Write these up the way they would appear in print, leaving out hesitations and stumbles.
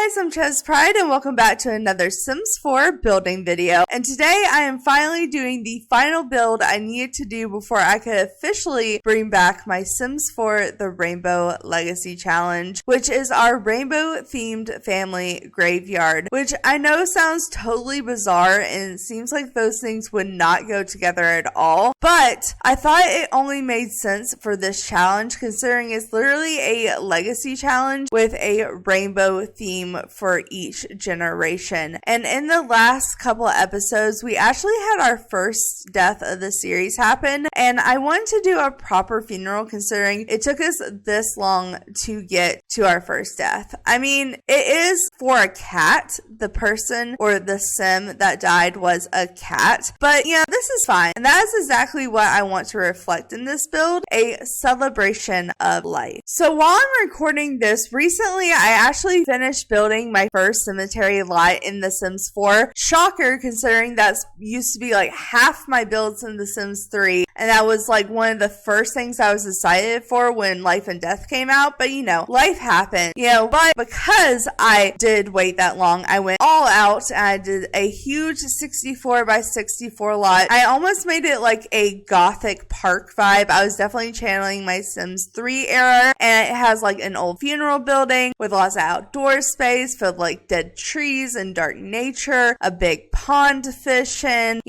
guys, I'm Chez Pride and welcome back to another Sims 4 building video. And today I am finally doing the final build I needed to do before I could officially bring back my Sims 4 The Rainbow Legacy Challenge, which is our rainbow themed family graveyard, which I know sounds totally bizarre and it seems like those things would not go together at all, but I thought it only made sense for this challenge considering it's literally a legacy challenge with a rainbow theme for each generation. And in the last couple of episodes, we actually had our first death of the series happen, and I wanted to do a proper funeral considering it took us this long to get to our first death. I mean, it is for a cat. The person or the sim that died was a cat, but you know, this is fine. And that is exactly what I want to reflect in this build, a celebration of life. So while I'm recording this, recently I actually finished building my first cemetery lot in The Sims 4. Shocker, considering that's used to be like half my builds in The Sims 3, and that was like one of the first things I was excited for when Life and Death came out. But you know, life happened, but because I did wait that long, I went all out and I did a huge 64 by 64 lot. I almost made it like a gothic park vibe. I was definitely channeling my Sims 3 era, and it has like an old funeral building with lots of outdoor space filled with like dead trees and dark nature, a big pond to fish in,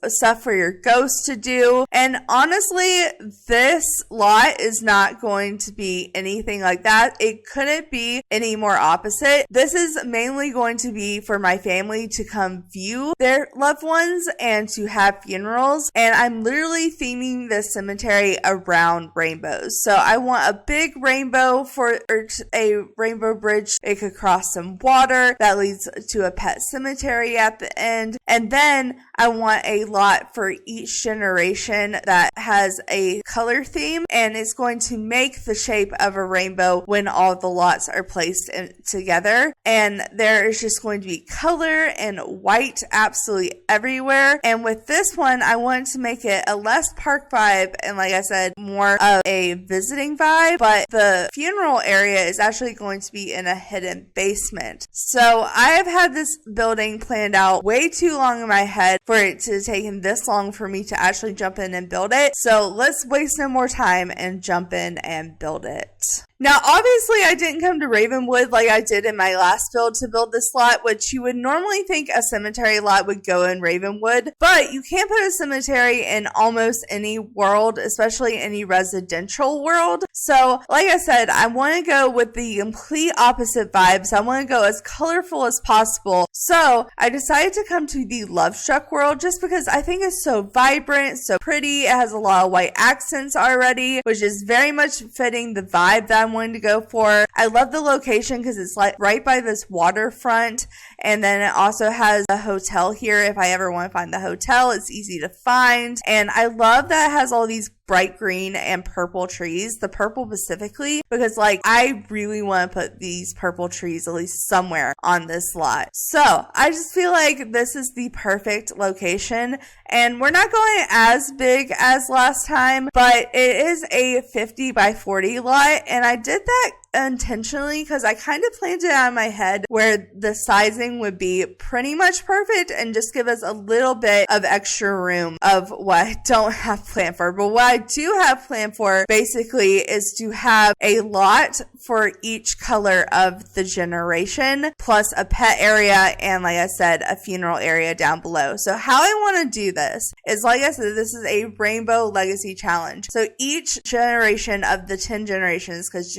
stuff for your ghost to do. And honestly, this lot is not going to be anything like that. It couldn't be any more opposite. This is mainly going to be for my family to come view their loved ones and to have funerals. And I'm literally theming this cemetery around rainbows. So I want a big rainbow for a rainbow bridge. It could cross some water that leads to a pet cemetery at the end. And then I want a lot for each generation that has a color theme, and it's going to make the shape of a rainbow when all the lots are placed together. And there is just going to be color and white absolutely everywhere. And with this one, I wanted to make it a less park vibe and, like I said, more of a visiting vibe. But the funeral area is actually going to be in a hidden basement. So I have had this building planned out way too long in my head for it to have taken this long for me to actually jump in and build it. So let's waste no more time and jump in and build it. Now, obviously, I didn't come to Ravenwood like I did in my last build to build this lot, which you would normally think a cemetery lot would go in Ravenwood, but you can't put a cemetery in almost any world, especially any residential world. So, like I said, I want to go with the complete opposite vibes. I want to go as colorful as possible. So, I decided to come to the Love Struck world just because I think it's so vibrant, so pretty. It has a lot of white accents already, which is very much fitting the vibe that I'm wanting to go for. I love the location because it's like right by this waterfront, and then it also has a hotel here. If I ever want to find the hotel, it's easy to find. And I love that it has all these bright green and purple trees, the purple specifically, because like I really want to put these purple trees at least somewhere on this lot. So I just feel like this is the perfect location, and we're not going as big as last time, but it is a 50 by 40 lot, and I did that intentionally because I kind of planned it out in my head where the sizing would be pretty much perfect and just give us a little bit of extra room of what I don't have planned for. But what I do have planned for basically is to have a lot for each color of the generation, plus a pet area and, like I said, a funeral area down below. So how I want to do this is, like I said, this is a rainbow legacy challenge. So each generation of the 10 generations, because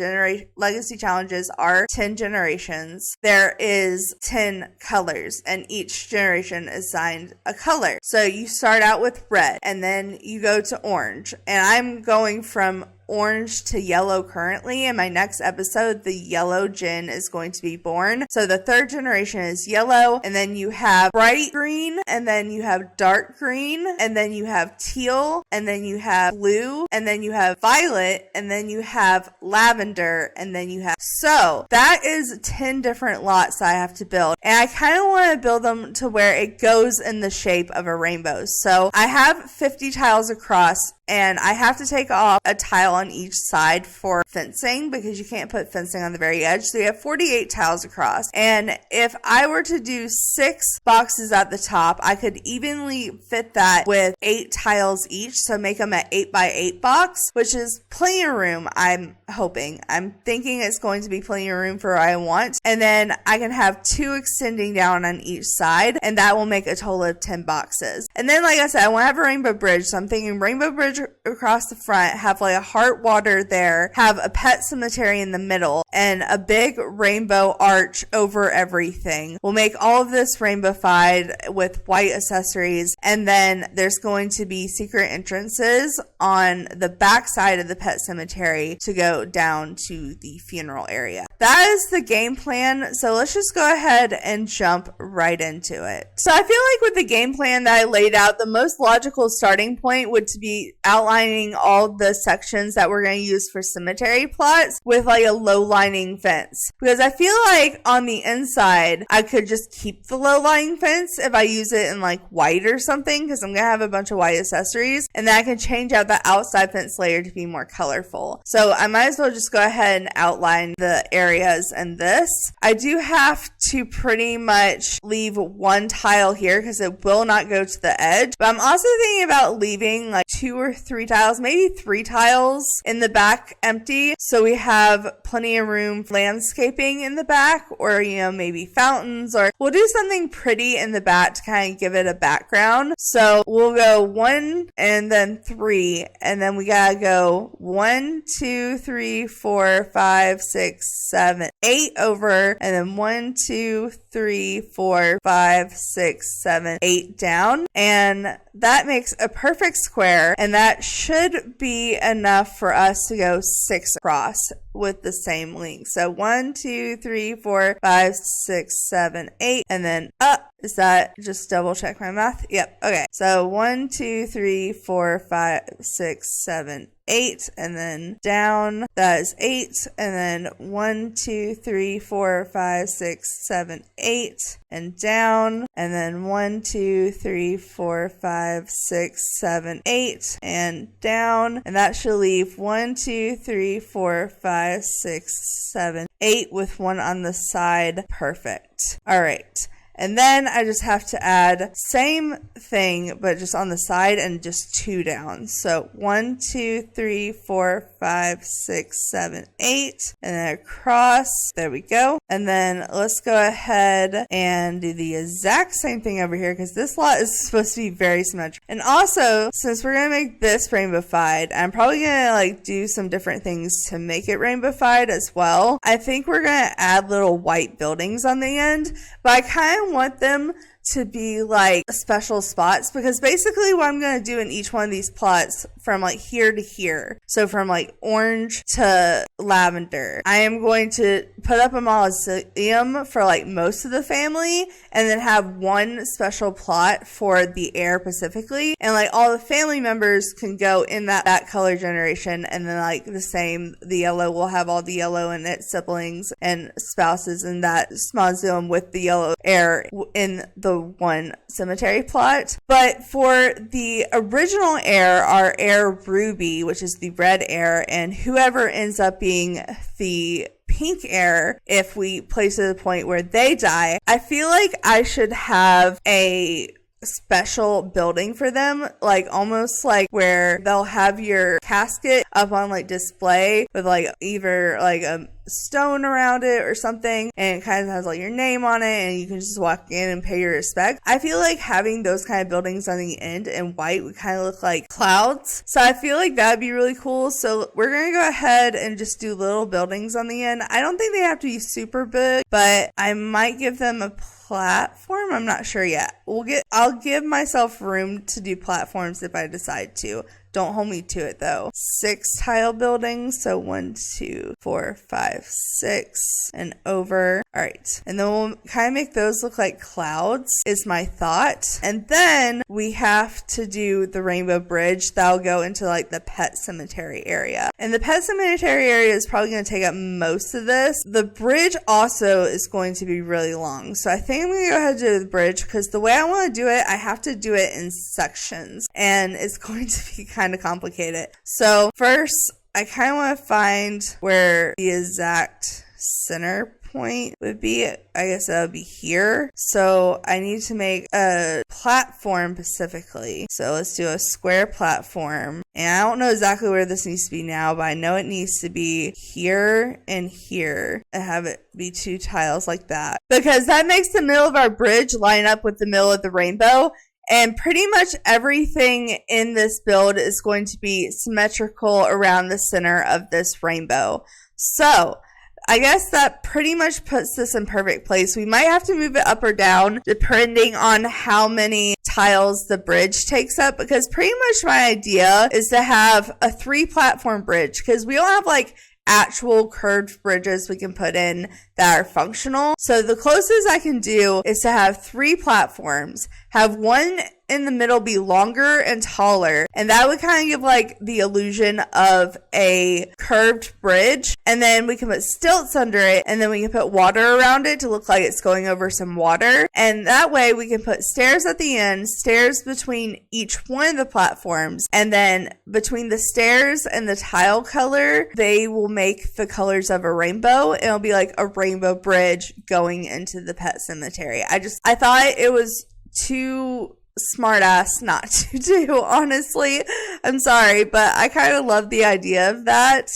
legacy challenges are 10 generations, there is 10 colors, and each generation is assigned a color. So you start out with red, and then you go to orange, and I'm going from orange to yellow currently. In my next episode, the yellow gen is going to be born. So the third generation is yellow, and then you have bright green, and then you have dark green, and then you have teal, and then you have blue, and then you have violet, and then you have lavender, and then you have... So that is 10 different lots that I have to build, and I kind of want to build them to where it goes in the shape of a rainbow. So I have 50 tiles across, and I have to take off a tile tile on each side for fencing because you can't put fencing on the very edge. So we have 48 tiles across. And if I were to do 6 boxes at the top, I could evenly fit that with 8 tiles each. So make them an 8x8 box, which is plenty of room. I'm hoping. I'm thinking it's going to be plenty of room for what I want. And then I can have 2 extending down on each side, and that will make a total of 10 boxes. And then, like I said, I want to have a rainbow bridge. So I'm thinking rainbow bridge across the front, have like a heart water there, have a pet cemetery in the middle, and a big rainbow arch over everything. We'll make all of this rainbowified with white accessories, and then there's going to be secret entrances on the back side of the pet cemetery to go down to the funeral area. That is the game plan, so let's just go ahead and jump right into it. So I feel like with the game plan that I laid out, the most logical starting point would to be outlining all the sections that we're going to use for cemetery plots with like a low lining fence, because I feel like on the inside I could just keep the low lining fence if I use it in like white or something, because I'm going to have a bunch of white accessories, and then I can change out the outside fence layer to be more colorful. So I might as well just go ahead and outline the areas in this. I do have to pretty much leave 1 tile here because it will not go to the edge, but I'm also thinking about leaving like 2 or 3 tiles, maybe 3 tiles in the back empty, so we have plenty of room for landscaping in the back, or maybe fountains, or we'll do something pretty in the back to kind of give it a background. So we'll go 1 and then 3, and then we gotta go 1, 2, 3, 4, 5, 6, 7, 8 over, and then 1, 2, 3, 4, 5, 6, 7, 8 down, and that makes a perfect square, and that should be enough for us to go 6 across with the same length. So 1, 2, 3, 4, 5, 6, 7, 8, and then up. Is that, just double check my math? Yep. Okay. So 1, 2, 3, 4, 5, 6, 7, 8, and then down, that is 8, and then 1, 2, 3, 4, 5, 6, 7, 8, and down, and then 1, 2, 3, 4, 5, 6, 7, 8, and down, and that should leave 1, 2, 3, 4, 5, 6, 7, 8 with 1 on the side. Perfect. All right. And then I just have to add same thing, but just on the side and just 2 down. So 1, 2, 3, 4, 5, 6, 7, 8, and then across. There we go. And then let's go ahead and do the exact same thing over here, because this lot is supposed to be very symmetrical. And also, since we're going to make this rainbowified, I'm probably going to like do some different things to make it rainbowified as well. I think we're going to add little white buildings on the end, but I kind of want them to be like special spots, because basically what I'm going to do in each one of these plots from like here to here, so from like orange to lavender, I am going to put up a mausoleum for like most of the family, and then have 1 special plot for the heir specifically, and like all the family members can go in that color generation, and then like the same, the yellow will have all the yellow in its siblings and spouses in that mausoleum with the yellow heir in the 1 cemetery plot. But for the original heir, our heir Ruby, which is the red heir, and whoever ends up being the pink heir, if we place it to the point where they die, I feel like I should have a special building for them, like almost like where they'll have your casket up on like display with like either like a stone around it or something, and it kind of has like your name on it, and you can just walk in and pay your respect. I feel like having those kind of buildings on the end in white would kind of look like clouds, so I feel like that'd be really cool. So we're gonna go ahead and just do little buildings on the end. I don't think they have to be super big, but I might give them a platform. I'm not sure yet. I'll give myself room to do platforms if I decide to. Don't hold me to it though. 6 tile buildings. So 1, 2, 4, 5, 6 and over. All right. And then we'll kind of make those look like clouds is my thought. And then we have to do the rainbow bridge. That'll go into like the pet cemetery area. And the pet cemetery area is probably going to take up most of this. The bridge also is going to be really long. So I think I'm going to go ahead and do the bridge, because the way I want to do it, I have to do it in sections. And it's going to be kind of complicated. So first, I kind of want to find where the exact center point would be. I guess that would be here. So I need to make a platform specifically. So let's do a square platform. And I don't know exactly where this needs to be now, but I know it needs to be here and here and have it be 2 tiles like that. Because that makes the middle of our bridge line up with the middle of the rainbow. And pretty much everything in this build is going to be symmetrical around the center of this rainbow. So I guess that pretty much puts this in perfect place. We might have to move it up or down depending on how many tiles the bridge takes up, because pretty much my idea is to have a 3-platform bridge, because we don't have like actual curved bridges we can put in that are functional. So the closest I can do is to have 3 platforms, have one in the middle be longer and taller, and that would kind of give like the illusion of a curved bridge, and then we can put stilts under it, and then we can put water around it to look like it's going over some water, and that way we can put stairs at the end, stairs between each one of the platforms, and then between the stairs and the tile color, they will make the colors of a rainbow, and it'll be like a rainbow bridge going into the pet cemetery. I thought it was too smart ass not to do, honestly. I'm sorry, but I kind of love the idea of that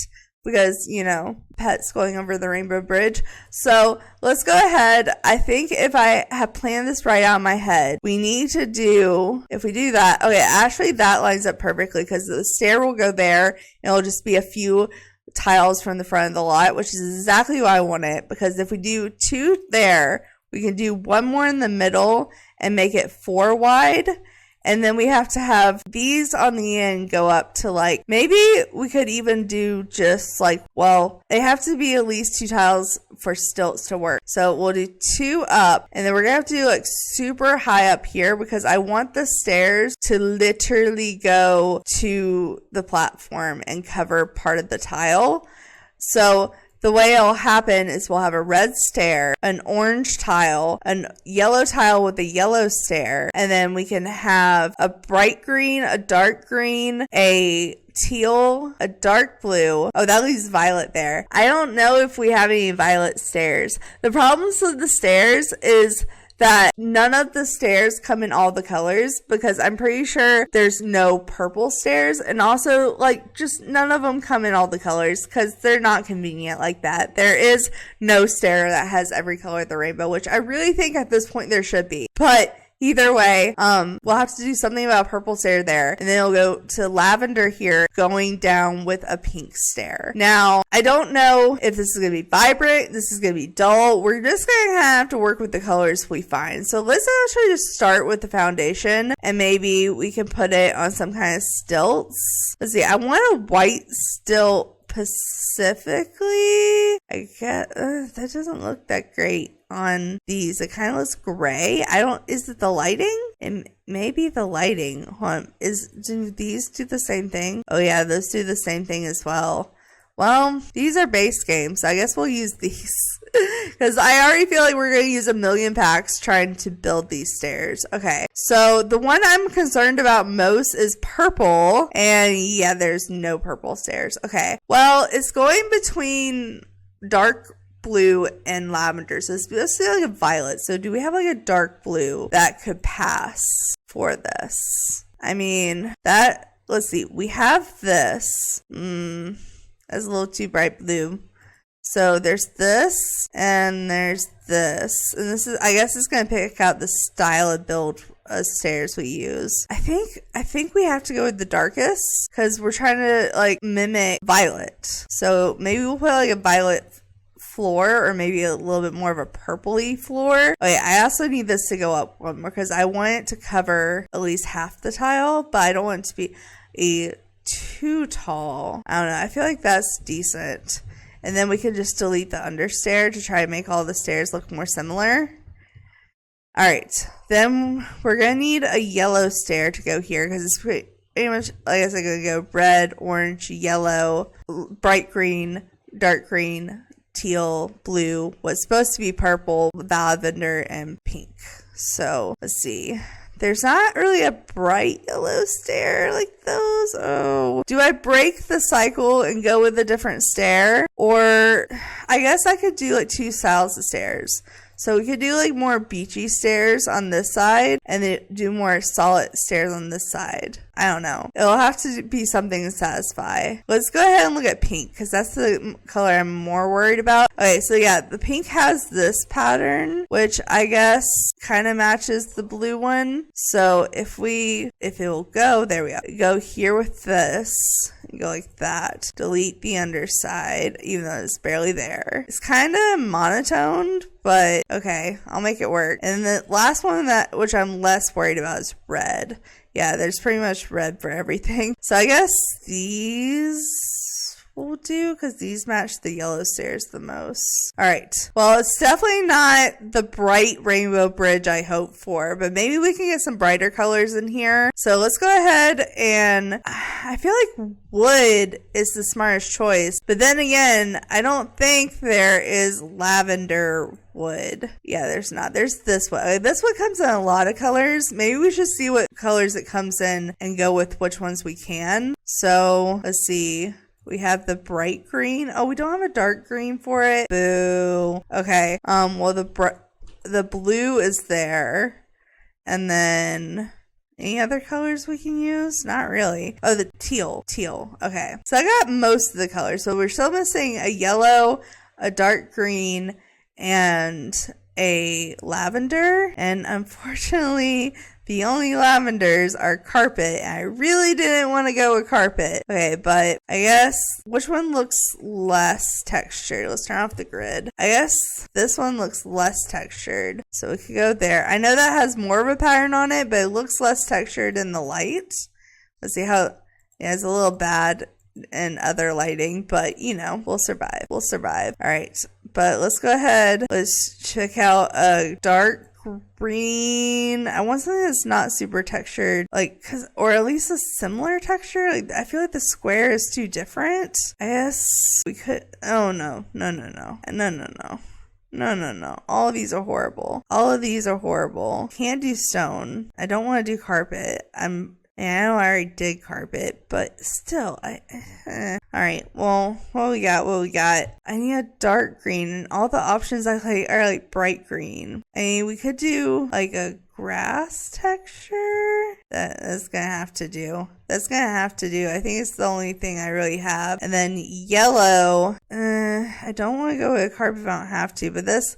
because, you know, pets going over the rainbow bridge. So let's go ahead. I think if I have planned this right out in my head, we need to do, if we do that, okay, actually that lines up perfectly because the stair will go there and it'll just be a few tiles from the front of the lot, which is exactly why I want it, because if we do 2 there, we can do 1 more in the middle and make it 4 wide. And then we have to have these on the end go up to like, maybe we could even do just like, well, they have to be at least 2 tiles for stilts to work. So we'll do 2 up, and then we're gonna have to do like super high up here because I want the stairs to literally go to the platform and cover part of the tile. So the way it'll happen is we'll have a red stair, an orange tile, a yellow tile with a yellow stair, and then we can have a bright green, a dark green, a teal, a dark blue. Oh, that leaves violet there. I don't know if we have any violet stairs. The problems with the stairs is that none of the stairs come in all the colors, because I'm pretty sure there's no purple stairs, and also like just none of them come in all the colors because they're not convenient like that. There is no stair that has every color of the rainbow, which I really think at this point there should be. But either way, we'll have to do something about purple stair there, and then it'll go to lavender here, going down with a pink stair. Now, I don't know if this is going to be vibrant, this is going to be dull. We're just going to have to work with the colors we find. So let's actually just start with the foundation, and maybe we can put it on some kind of stilts. Let's see, I want a white stilt specifically. I get that doesn't look that great on these. It kind of looks gray. Is it the lighting? And maybe the lighting. Do these do the same thing? Oh yeah, those do the same thing as well. Well, these are base games, so I guess we'll use these. Because I already feel like we're going to use a million packs trying to build these stairs. Okay, so the one I'm concerned about most is purple. And yeah, there's no purple stairs. Okay, well, it's going between dark blue and lavender. So let's do like a violet. So do we have like a dark blue that could pass for this? I mean, let's see. We have this. That's a little too bright blue. So there's this and there's this. And this is, I guess it's going to pick out the style of build stairs we use. I think we have to go with the darkest because we're trying to like mimic violet. So maybe we'll put like a violet floor, or maybe a little bit more of a purpley floor. Okay, I also need this to go up one more because I want it to cover at least half the tile, but I don't want it to be too tall. I don't know. I feel like that's decent. And then we can just delete the understair to try to make all the stairs look more similar. Alright, then we're going to need a yellow stair to go here because it's pretty much, like I said, going to go red, orange, yellow, bright green, dark green, teal, blue, what's supposed to be purple, lavender, and pink. So let's see. there's not really a bright yellow stair like those. Oh, do I break the cycle and go with a different stair? Or I guess I could do like 2 styles of stairs. So we could do like more beachy stairs on this side and then do more solid stairs on this side. I don't know. It'll have to be something to satisfy. Let's go ahead and look at pink because that's the color I'm more worried about. Okay, so yeah, the pink has this pattern, which I guess kind of matches the blue one. So if it will go, there we go. Go here with this. Go like that. Delete the underside, even though it's barely there. It's kind of monotoned, but okay, I'll make it work. And the last one which I'm less worried about is red. Yeah, there's pretty much red for everything. So I guess these will do because these match the yellow stairs the most. All right. Well, it's definitely not the bright rainbow bridge I hoped for, but maybe we can get some brighter colors in here. So let's go ahead and I feel like wood is the smartest choice. But then again, I don't think there is lavender wood. Yeah, there's not. There's this one. This one comes in a lot of colors. Maybe we should see what colors it comes in and go with which ones we can. So let's see. We have the bright green. Oh, we don't have a dark green for it. Boo. Okay. Well, the blue is there. And then any other colors we can use? Not really. Oh, the teal. Okay. So I got most of the colors. So we're still missing a yellow, a dark green, and a lavender. And unfortunately, the only lavenders are carpet. I really didn't want to go with carpet. Okay, but I guess which one looks less textured? Let's turn off the grid. I guess this one looks less textured. So we could go there. I know that has more of a pattern on it, but it looks less textured in the light. Let's see how, yeah, it's a little bad in other lighting, but you know, we'll survive. All right, but let's go ahead. Let's check out a dark green. I want something that's not super textured, like, or at least a similar texture. Like, I feel like the square is too different. I guess we could. Oh no. All of these are horrible. Can't do stone. I don't want to do carpet. I know I already did carpet, but still, Alright, well, what we got? I need a dark green, and all the options I like are like bright green. I mean, we could do like a grass texture. That's gonna have to do. I think it's the only thing I really have. And then yellow. I don't want to go with a carpet if I don't have to, but this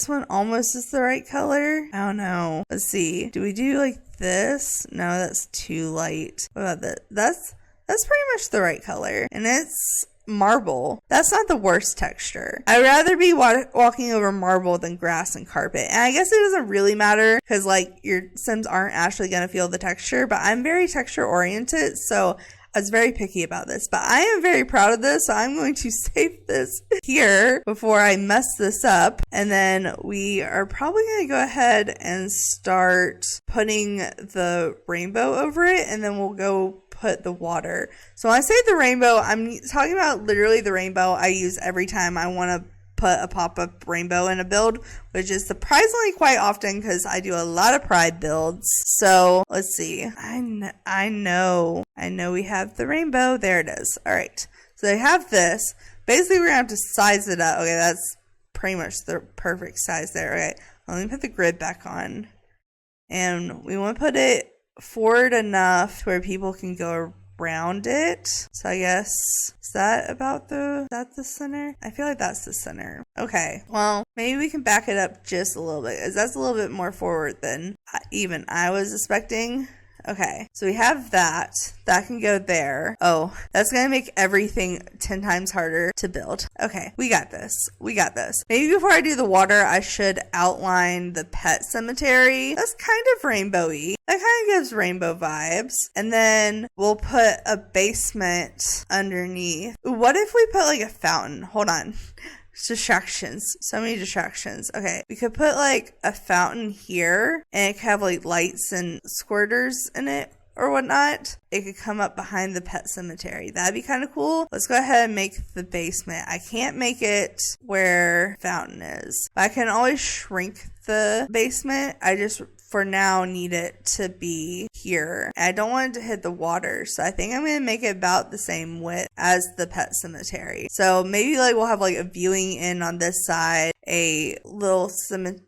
one almost is the right color. I don't know. Let's see. Do we do like this? No, that's too light. What about that? That's pretty much the right color. And it's marble. That's not the worst texture. I'd rather be walking over marble than grass and carpet. And I guess it doesn't really matter because like your Sims aren't actually going to feel the texture, but I'm very texture oriented. So I was very picky about this, but I am very proud of this. So I'm going to save this here before I mess this up. And then we are probably going to go ahead and start putting the rainbow over it. And then we'll go put the water. So when I say the rainbow, I'm talking about literally the rainbow I use every time I want to put a pop-up rainbow in a build, which is surprisingly quite often because I do a lot of Pride builds. So let's see. I know we have the rainbow. There it is. All right. So they have this. Basically, we're gonna have to size it up. Okay, that's pretty much the perfect size there. Okay, let me put the grid back on, and we want to put it forward enough where people can go around it. So I guess, is that the center? I feel like that's the center. Okay, well, maybe we can back it up just a little bit, because that's a little bit more forward than even I was expecting. Okay, so we have that. That can go there. Oh, that's going to make everything 10 times harder to build. Okay, we got this. Maybe before I do the water, I should outline the pet cemetery. That's kind of rainbowy. That kind of gives rainbow vibes. And then we'll put a basement underneath. What if we put like a fountain? Hold on. Distractions. So many distractions. Okay, we could put like a fountain here, and it could have like lights and squirters in it or whatnot. It could come up behind the pet cemetery. That'd be kind of cool. Let's go ahead and make the basement. I can't make it where fountain is, but I can always shrink the basement. I just for now need it to be here. I don't want it to hit the water, so I think I'm going to make it about the same width as the pet cemetery. So maybe like we'll have like a viewing inn on this side, a little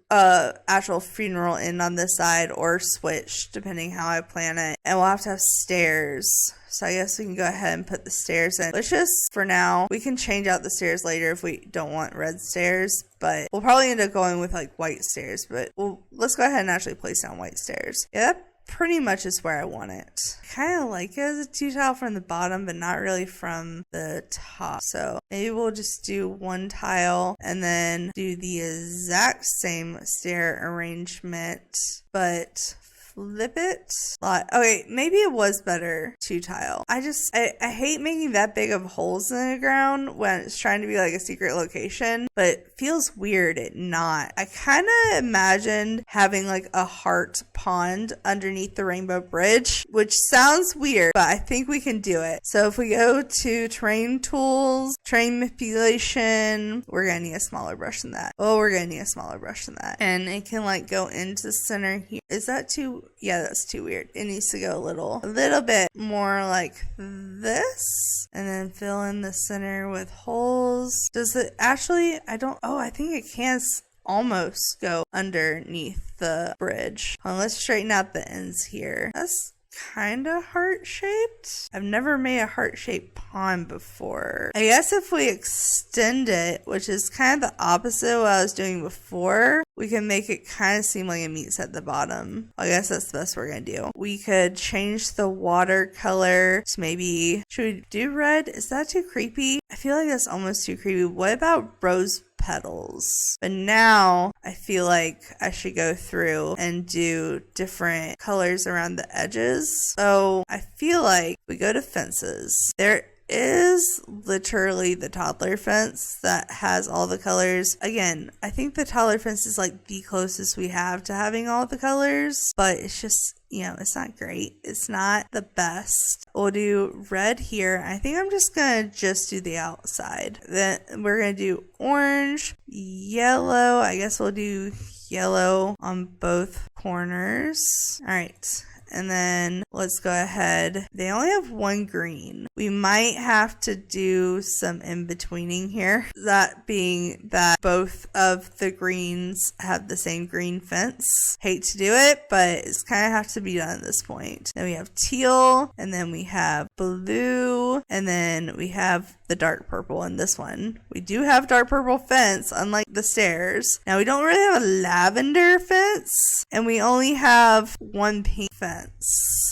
actual funeral inn on this side, or switch depending how I plan it. And we'll have to have stairs. So I guess we can go ahead and put the stairs in. Let's just, for now, we can change out the stairs later if we don't want red stairs. But we'll probably end up going with like white stairs. But let's go ahead and actually place down white stairs. Yeah, that pretty much is where I want it. Kind of like it as a 2-tile from the bottom, but not really from the top. So maybe we'll just do 1 tile and then do the exact same stair arrangement, but flip it. Okay, maybe it was better 2-tile. I hate making that big of holes in the ground when it's trying to be like a secret location, but it feels weird it not. I kind of imagined having like a heart pond underneath the rainbow bridge, which sounds weird, but I think we can do it. So if we go to terrain tools, terrain manipulation, we're gonna need a smaller brush than that. We're gonna need a smaller brush than that. And it can like go into the center here. Is that too? Yeah, that's too weird. It needs to go a little bit more like this, and then fill in the center with holes. Does it actually? I think it can almost go underneath the bridge. Let's straighten out the ends here. That's kind of heart-shaped. I've never made a heart-shaped pond before. I guess if we extend it, which is kind of the opposite of what I was doing before, we can make it kind of seem like it meets at the bottom. I guess that's the best we're gonna do. We could change the watercolor to maybe, should we do red? Is that too creepy? I feel like that's almost too creepy. What about rose petals? But now I feel like I should go through and do different colors around the edges. So I feel like we go to fences. There is literally the toddler fence that has all the colors. Again, I think the toddler fence is like the closest we have to having all the colors, but it's just, it's not great. It's not the best. We'll do red here. I think I'm just gonna do the outside. Then we're gonna do orange, yellow. I guess we'll do yellow on both corners. All right. And then let's go ahead. They only have 1 green. We might have to do some in-betweening here. That being that both of the greens have the same green fence. Hate to do it, but it's kind of have to be done at this point. Then we have teal, and then we have blue, and then we have the dark purple in this one. We do have dark purple fence, unlike the stairs. Now we don't really have a lavender fence, and we only have 1 pink fence.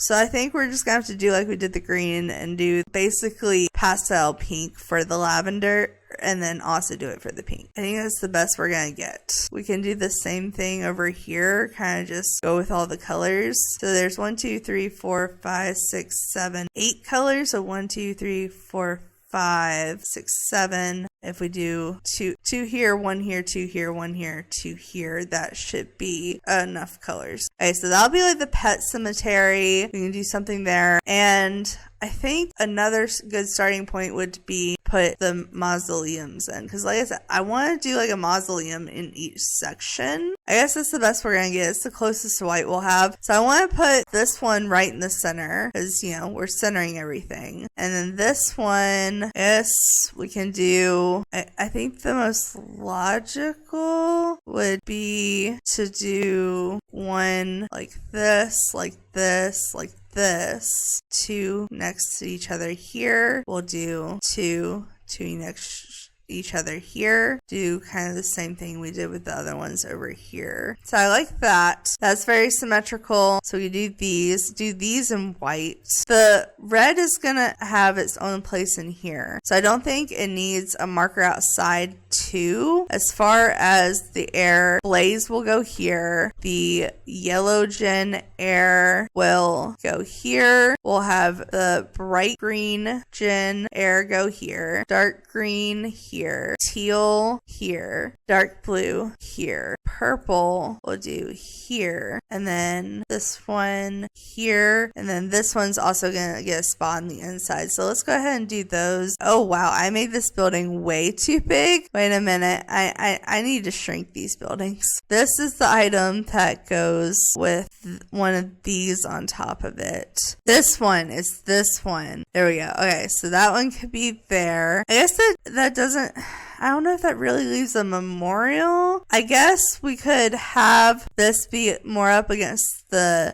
So I think we're just gonna have to do like we did the green and do basically pastel pink for the lavender, and then also do it for the pink. I think that's the best we're gonna get. We can do the same thing over here, kind of just go with all the colors. So there's 1, 2, 3, 4, 5, 6, 7, 8 colors. So 1, 2, 3, 4, 5, 6, 7. If we do two here, 1 here, 2 here, 1 here, 2 here, that should be enough colors. Okay, so that'll be like the pet cemetery. We can do something there. And I think another good starting point would be put the mausoleums in, because like I said, I want to do like a mausoleum in each section. I guess that's the best we're gonna get. It's the closest to white we'll have. So I want to put this one right in the center, because we're centering everything. And then this one, yes, we can do, I think the most logical would be to do one like this, like this, like this, 2 next to each other here. We'll do 2 next each other here. Do kind of the same thing we did with the other ones over here. So I like that. That's very symmetrical. So we do these in white. The red is gonna have its own place in here. So I don't think it needs a marker outside too. As far as the heir, blaze will go here. The yellow gen heir will go here. We'll have the bright green gen heir go here. Dark green here. here, teal here, dark blue here, purple we'll do here, and then this one here, and then this one's also gonna get a spot on the inside. So let's go ahead and do those. Oh wow, I made this building way too big. Wait a minute, I need to shrink these buildings. This is the item that goes with one of these on top of it. This one is this one. There we go. Okay, so that one could be there. I guess that doesn't, I don't know if that really leaves a memorial. I guess we could have this be more up against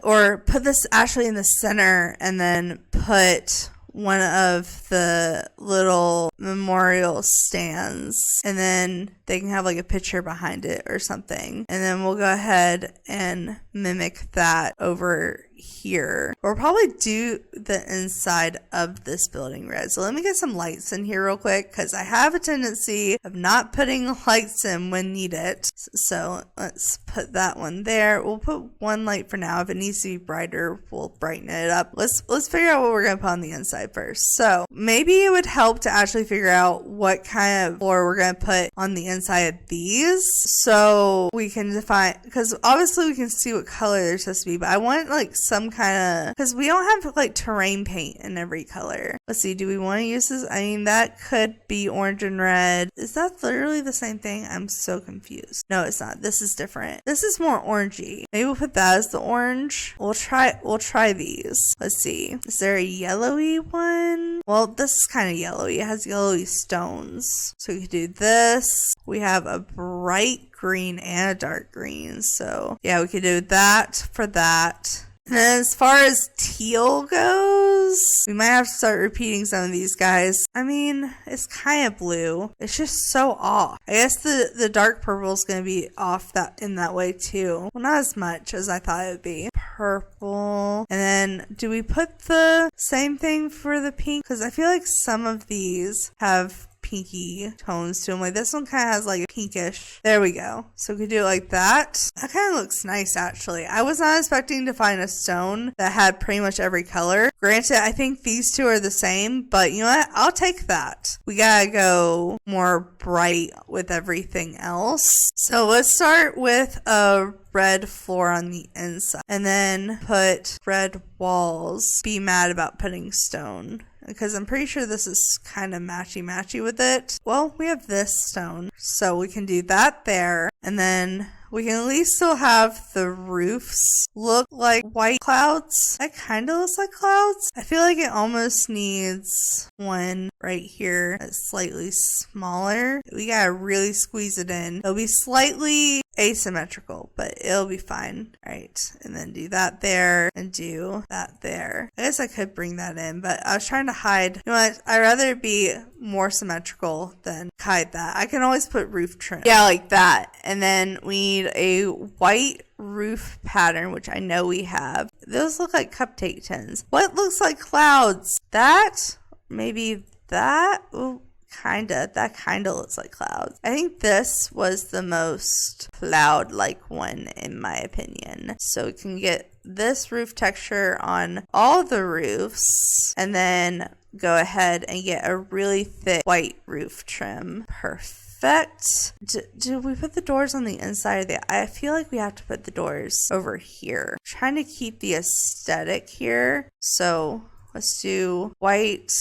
or put this actually in the center and then put one of the little memorial stands, and then they can have like a picture behind it or something, and then we'll go ahead and mimic that over here. We'll probably do the inside of this building red. So let me get some lights in here real quick, because I have a tendency of not putting lights in when needed. So let's put that one there. We'll put one light for now. If it needs to be brighter, we'll brighten it up. Let's figure out what we're gonna put on the inside first. So maybe it would help to actually figure out what kind of floor we're gonna put on the inside of these, so we can define, because obviously we can see what color they're supposed to be, but I want like some kind of, because we don't have like terrain paint in every color. Let's see, do we want to use this? I mean, that could be orange and red. Is that literally the same thing? I'm so confused. No, it's not. This is different. This is more orangey. Maybe we'll put that as the orange. We'll try these. Let's see. Is there a yellowy one? Well, this is kind of yellowy. It has yellowy stones. So we could do this. We have a bright green and a dark green. So yeah, we could do that for that. And as far as teal goes, we might have to start repeating some of these guys. I mean, it's kind of blue. It's just so off. I guess the dark purple is going to be off in that way too. Well, not as much as I thought it would be. Purple. And then do we put the same thing for the pink? Because I feel like some of these have pinky tones to them. Like this one kind of has like a pinkish. There we go. So we could do it like that. That kind of looks nice actually. I was not expecting to find a stone that had pretty much every color. Granted, I think these two are the same, but you know what? I'll take that. We gotta go more bright with everything else. So let's start with a red floor on the inside and then put red walls. Be mad about putting stone, because I'm pretty sure this is kind of matchy with it. Well, we have this stone, so we can do that there. And then we can at least still have the roofs look like white clouds. That kind of looks like clouds. I feel like it almost needs one right here that's slightly smaller. We gotta really squeeze it in. It'll be slightly asymmetrical, but it'll be fine. All right, and then do that there and do that there. I guess I could bring that in, but I was trying to hide. You know what? I'd rather be more symmetrical than hide that. I can always put roof trim. Yeah, like that. And then we need a white roof pattern, which I know we have. Those look like cupcake tins. What looks like clouds? That? Maybe that? Ooh. That kind of looks like clouds. I think this was the most cloud-like one in my opinion. So we can get this roof texture on all the roofs and then go ahead and get a really thick white roof trim. Perfect. Do we put the doors on the inside of the, I feel like we have to put the doors over here. I'm trying to keep the aesthetic here. So let's do white.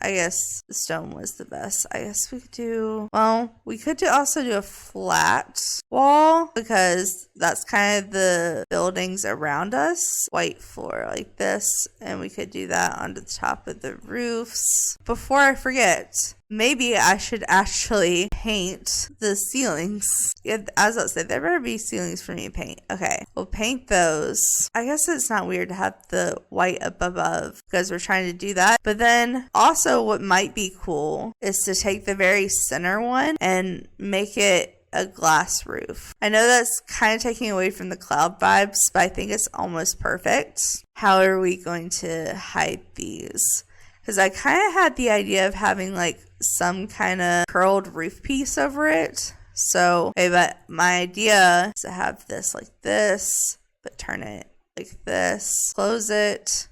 I guess the stone was the best. I guess we could do, well, we could also do a flat wall because that's kind of the buildings around us. White floor like this. And we could do that on the top of the roofs. Before I forget, maybe I should actually paint the ceilings. As I said, there better be ceilings for me to paint. Okay, we'll paint those. I guess it's not weird to have the white up above because we're trying to do that. But then also what might be cool is to take the very center one and make it a glass roof. I know that's kind of taking away from the cloud vibes, but I think it's almost perfect. How are we going to hide these? Because I kind of had the idea of having like some kind of curled roof piece over it. So, okay, but my idea is to have this like this, but turn it like this, close it,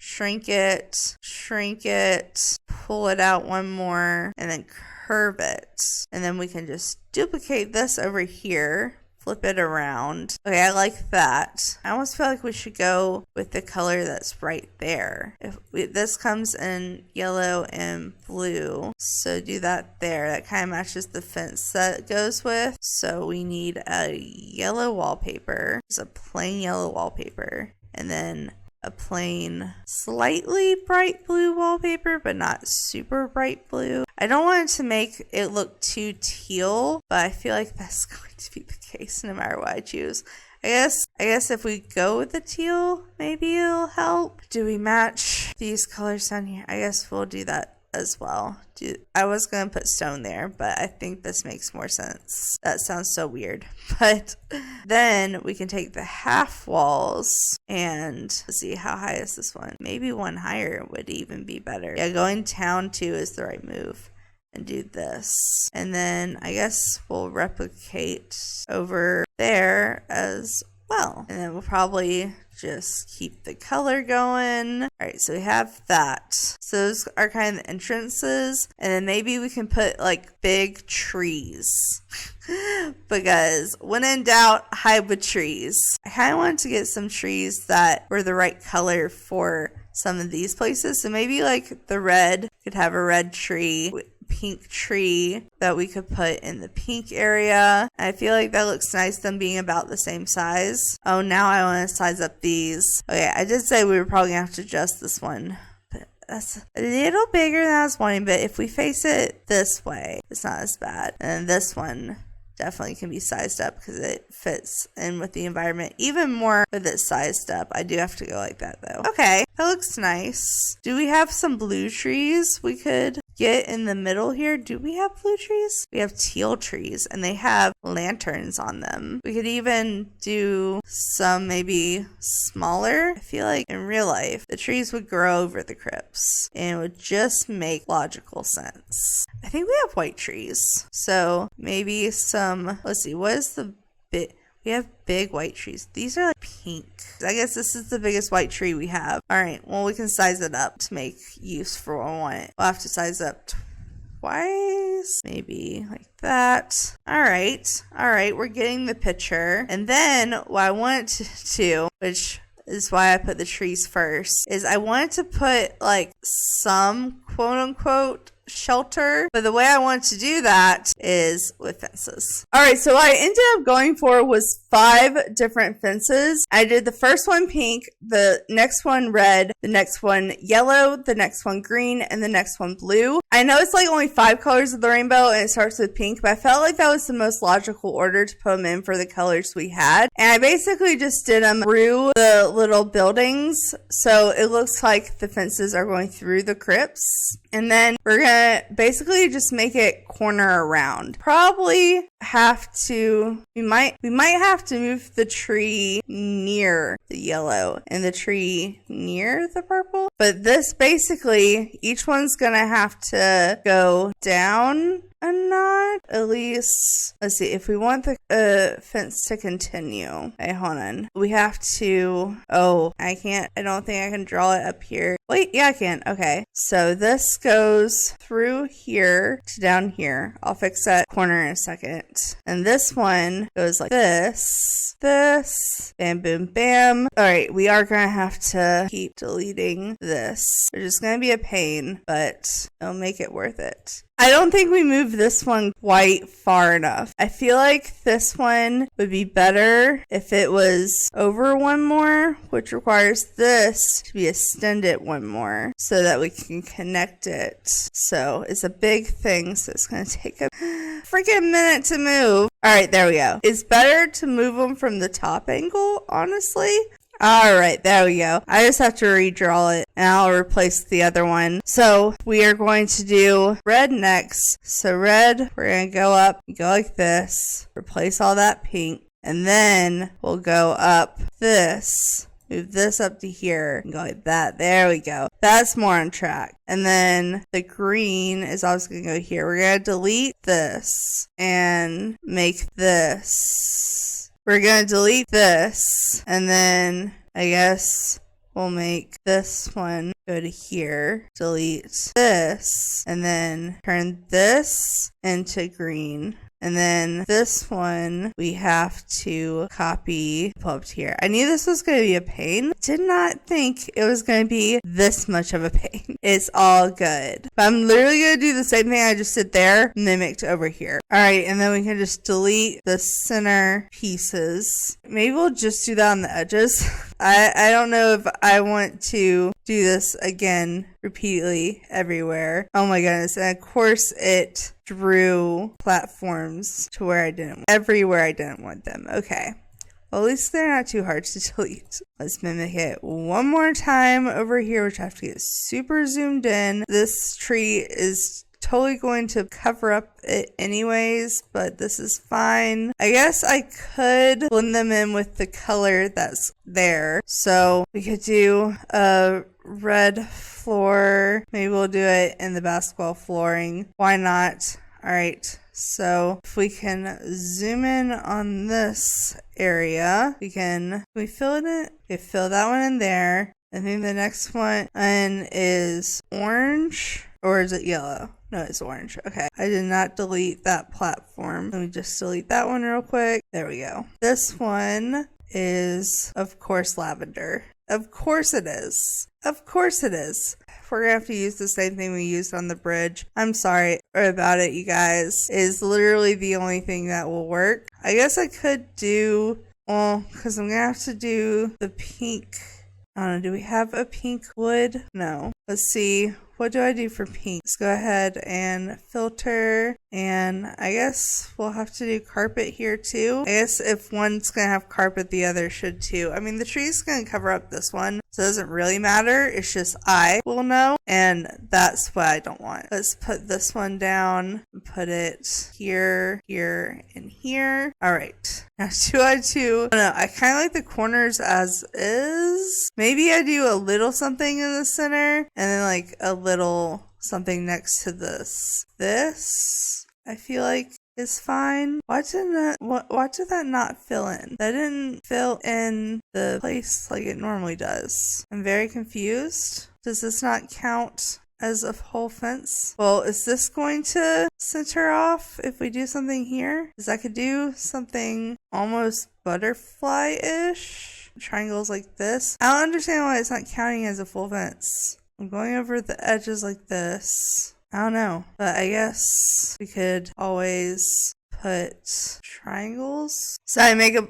shrink it, pull it out one more, and then curve it. And then we can just duplicate this over here. Flip it around. Okay, I like that. I almost feel like we should go with the color that's right there. This comes in yellow and blue, so do that there. That kind of matches the fence that it goes with. So we need a yellow wallpaper. It's a plain yellow wallpaper. And then a plain slightly bright blue wallpaper, but not super bright blue. I don't want it to make it look too teal, but I feel like that's going to be the case no matter what I choose. I guess if we go with the teal, maybe it'll help. Do we match these colors down here? I guess we'll do that as well. I was going to put stone there, but I think this makes more sense. That sounds so weird. But then we can take the half walls and let's see, how high is this one? Maybe one higher would even be better. Yeah, going down 2 is the right move. And do this. And then I guess we'll replicate over there as well. And then we'll probably just keep the color going. All right, so we have that. So those are kind of the entrances. And then maybe we can put like big trees. Because when in doubt, hide with trees. I kind of wanted to get some trees that were the right color for some of these places. So maybe like the red could have a red tree, pink tree that we could put in the pink area. I feel like that looks nice, them being about the same size. Oh, now I want to size up these. Okay, I did say we were probably gonna have to adjust this one. But that's a little bigger than I was wanting, but if we face it this way, it's not as bad. And this one definitely can be sized up because it fits in with the environment even more with it sized up. I do have to go like that though. Okay, that looks nice. Do we have some blue trees we could get in the middle here? Do we have blue trees? We have teal trees and they have lanterns on them. We could even do some maybe smaller. I feel like in real life the trees would grow over the crypts and it would just make logical sense. I think we have white trees, so maybe some, let's see, what is the bit? We have big white trees. These are like pink. I guess this is the biggest white tree we have. All right, well, we can size it up to make use for what I want it. We'll have to size up twice, maybe like that. All right, we're getting the picture. And then what I want to, which is why I put the trees first, is I wanted to put like some quote unquote shelter, but the way I want to do that is with fences. All right, so what I ended up going for was 5 different fences. I did the first one pink, the next one red, the next one yellow, the next one green, and the next one blue. I know it's like only 5 colors of the rainbow and it starts with pink, but I felt like that was the most logical order to put them in for the colors we had. And I basically just did them through the little buildings, so it looks like the fences are going through the crypts. And then we're gonna basically just make it corner around. Probably have to, we might have to move the tree near the yellow and the tree near the purple. But this basically, each one's gonna have to go down a notch, at least. Let's see, if we want the fence to continue. Hey, hold on. We have to, I don't think I can draw it up here. Wait, yeah, I can. Okay. So this goes through here to down here. I'll fix that corner in a second. And this one goes like this, bam, boom, bam. All right, we are going to have to keep deleting this. It's just going to be a pain, but it'll make it worth it. I don't think we moved this one quite far enough. I feel like this one would be better if it was over one more, which requires this to be extended one more so that we can connect it. So it's a big thing, so it's going to take a freaking minute to move. All right, there we go. It's better to move them from the top angle, honestly. All right, there we go. I just have to redraw it and I'll replace the other one. So we are going to do red next. So red, we're going to go up, go like this, replace all that pink, and then we'll go up this, move this up to here, and go like that. There we go. That's more on track. And then the green is also going to go here. We're going to delete this and make this. We're going to delete this, and then I guess we'll make this one go to here, delete this, and then turn this into green. And then this one we have to copy up to here. I knew this was going to be a pain. Did not think it was going to be this much of a pain. It's all good. But I'm literally going to do the same thing I just did there, mimicked over here. All right, and then we can just delete the center pieces. Maybe we'll just do that on the edges. I don't know if I want to do this again repeatedly everywhere. Oh my goodness. And of course it drew platforms to everywhere I didn't want them. Okay. Well, at least they're not too hard to delete. Let's mimic it one more time over here, which I have to get super zoomed in. This tree is totally going to cover up it anyways, but this is fine. I guess I could blend them in with the color that's there. So we could do a red floor. Maybe we'll do it in the basketball flooring. Why not? All right. So if we can zoom in on this area, we fill it. We fill that one in there. I think the next one is orange, or is it yellow? No, it's orange. Okay. I did not delete that platform. Let me just delete that one real quick. There we go. This one is, of course, lavender. Of course it is. Of course it is. We're going to have to use the same thing we used on the bridge. I'm sorry about it, you guys. It is literally the only thing that will work. I guess I could do, because I'm going to have to do the pink. I don't know, do we have a pink wood? No. Let's see. What do I do for pink? Let's go ahead and filter, and I guess we'll have to do carpet here too. I guess if one's gonna have carpet, the other should too. I mean, the tree's gonna cover up this one, so it doesn't really matter. It's just I will know, and that's what I don't want. Let's put this one down, put it here, here, and here. All right. Now, do I do? No, I kind of like the corners as is. Maybe I do a little something in the center, and then like a little something next to this. This, I feel like, is fine. Why did that not fill in? That didn't fill in the place like it normally does. I'm very confused. Does this not count as a whole fence? Well, is this going to center off if we do something here? Because I could do something almost butterfly-ish. Triangles like this. I don't understand why it's not counting as a full fence. I'm going over the edges like this. I don't know, but I guess we could always put triangles. So I make a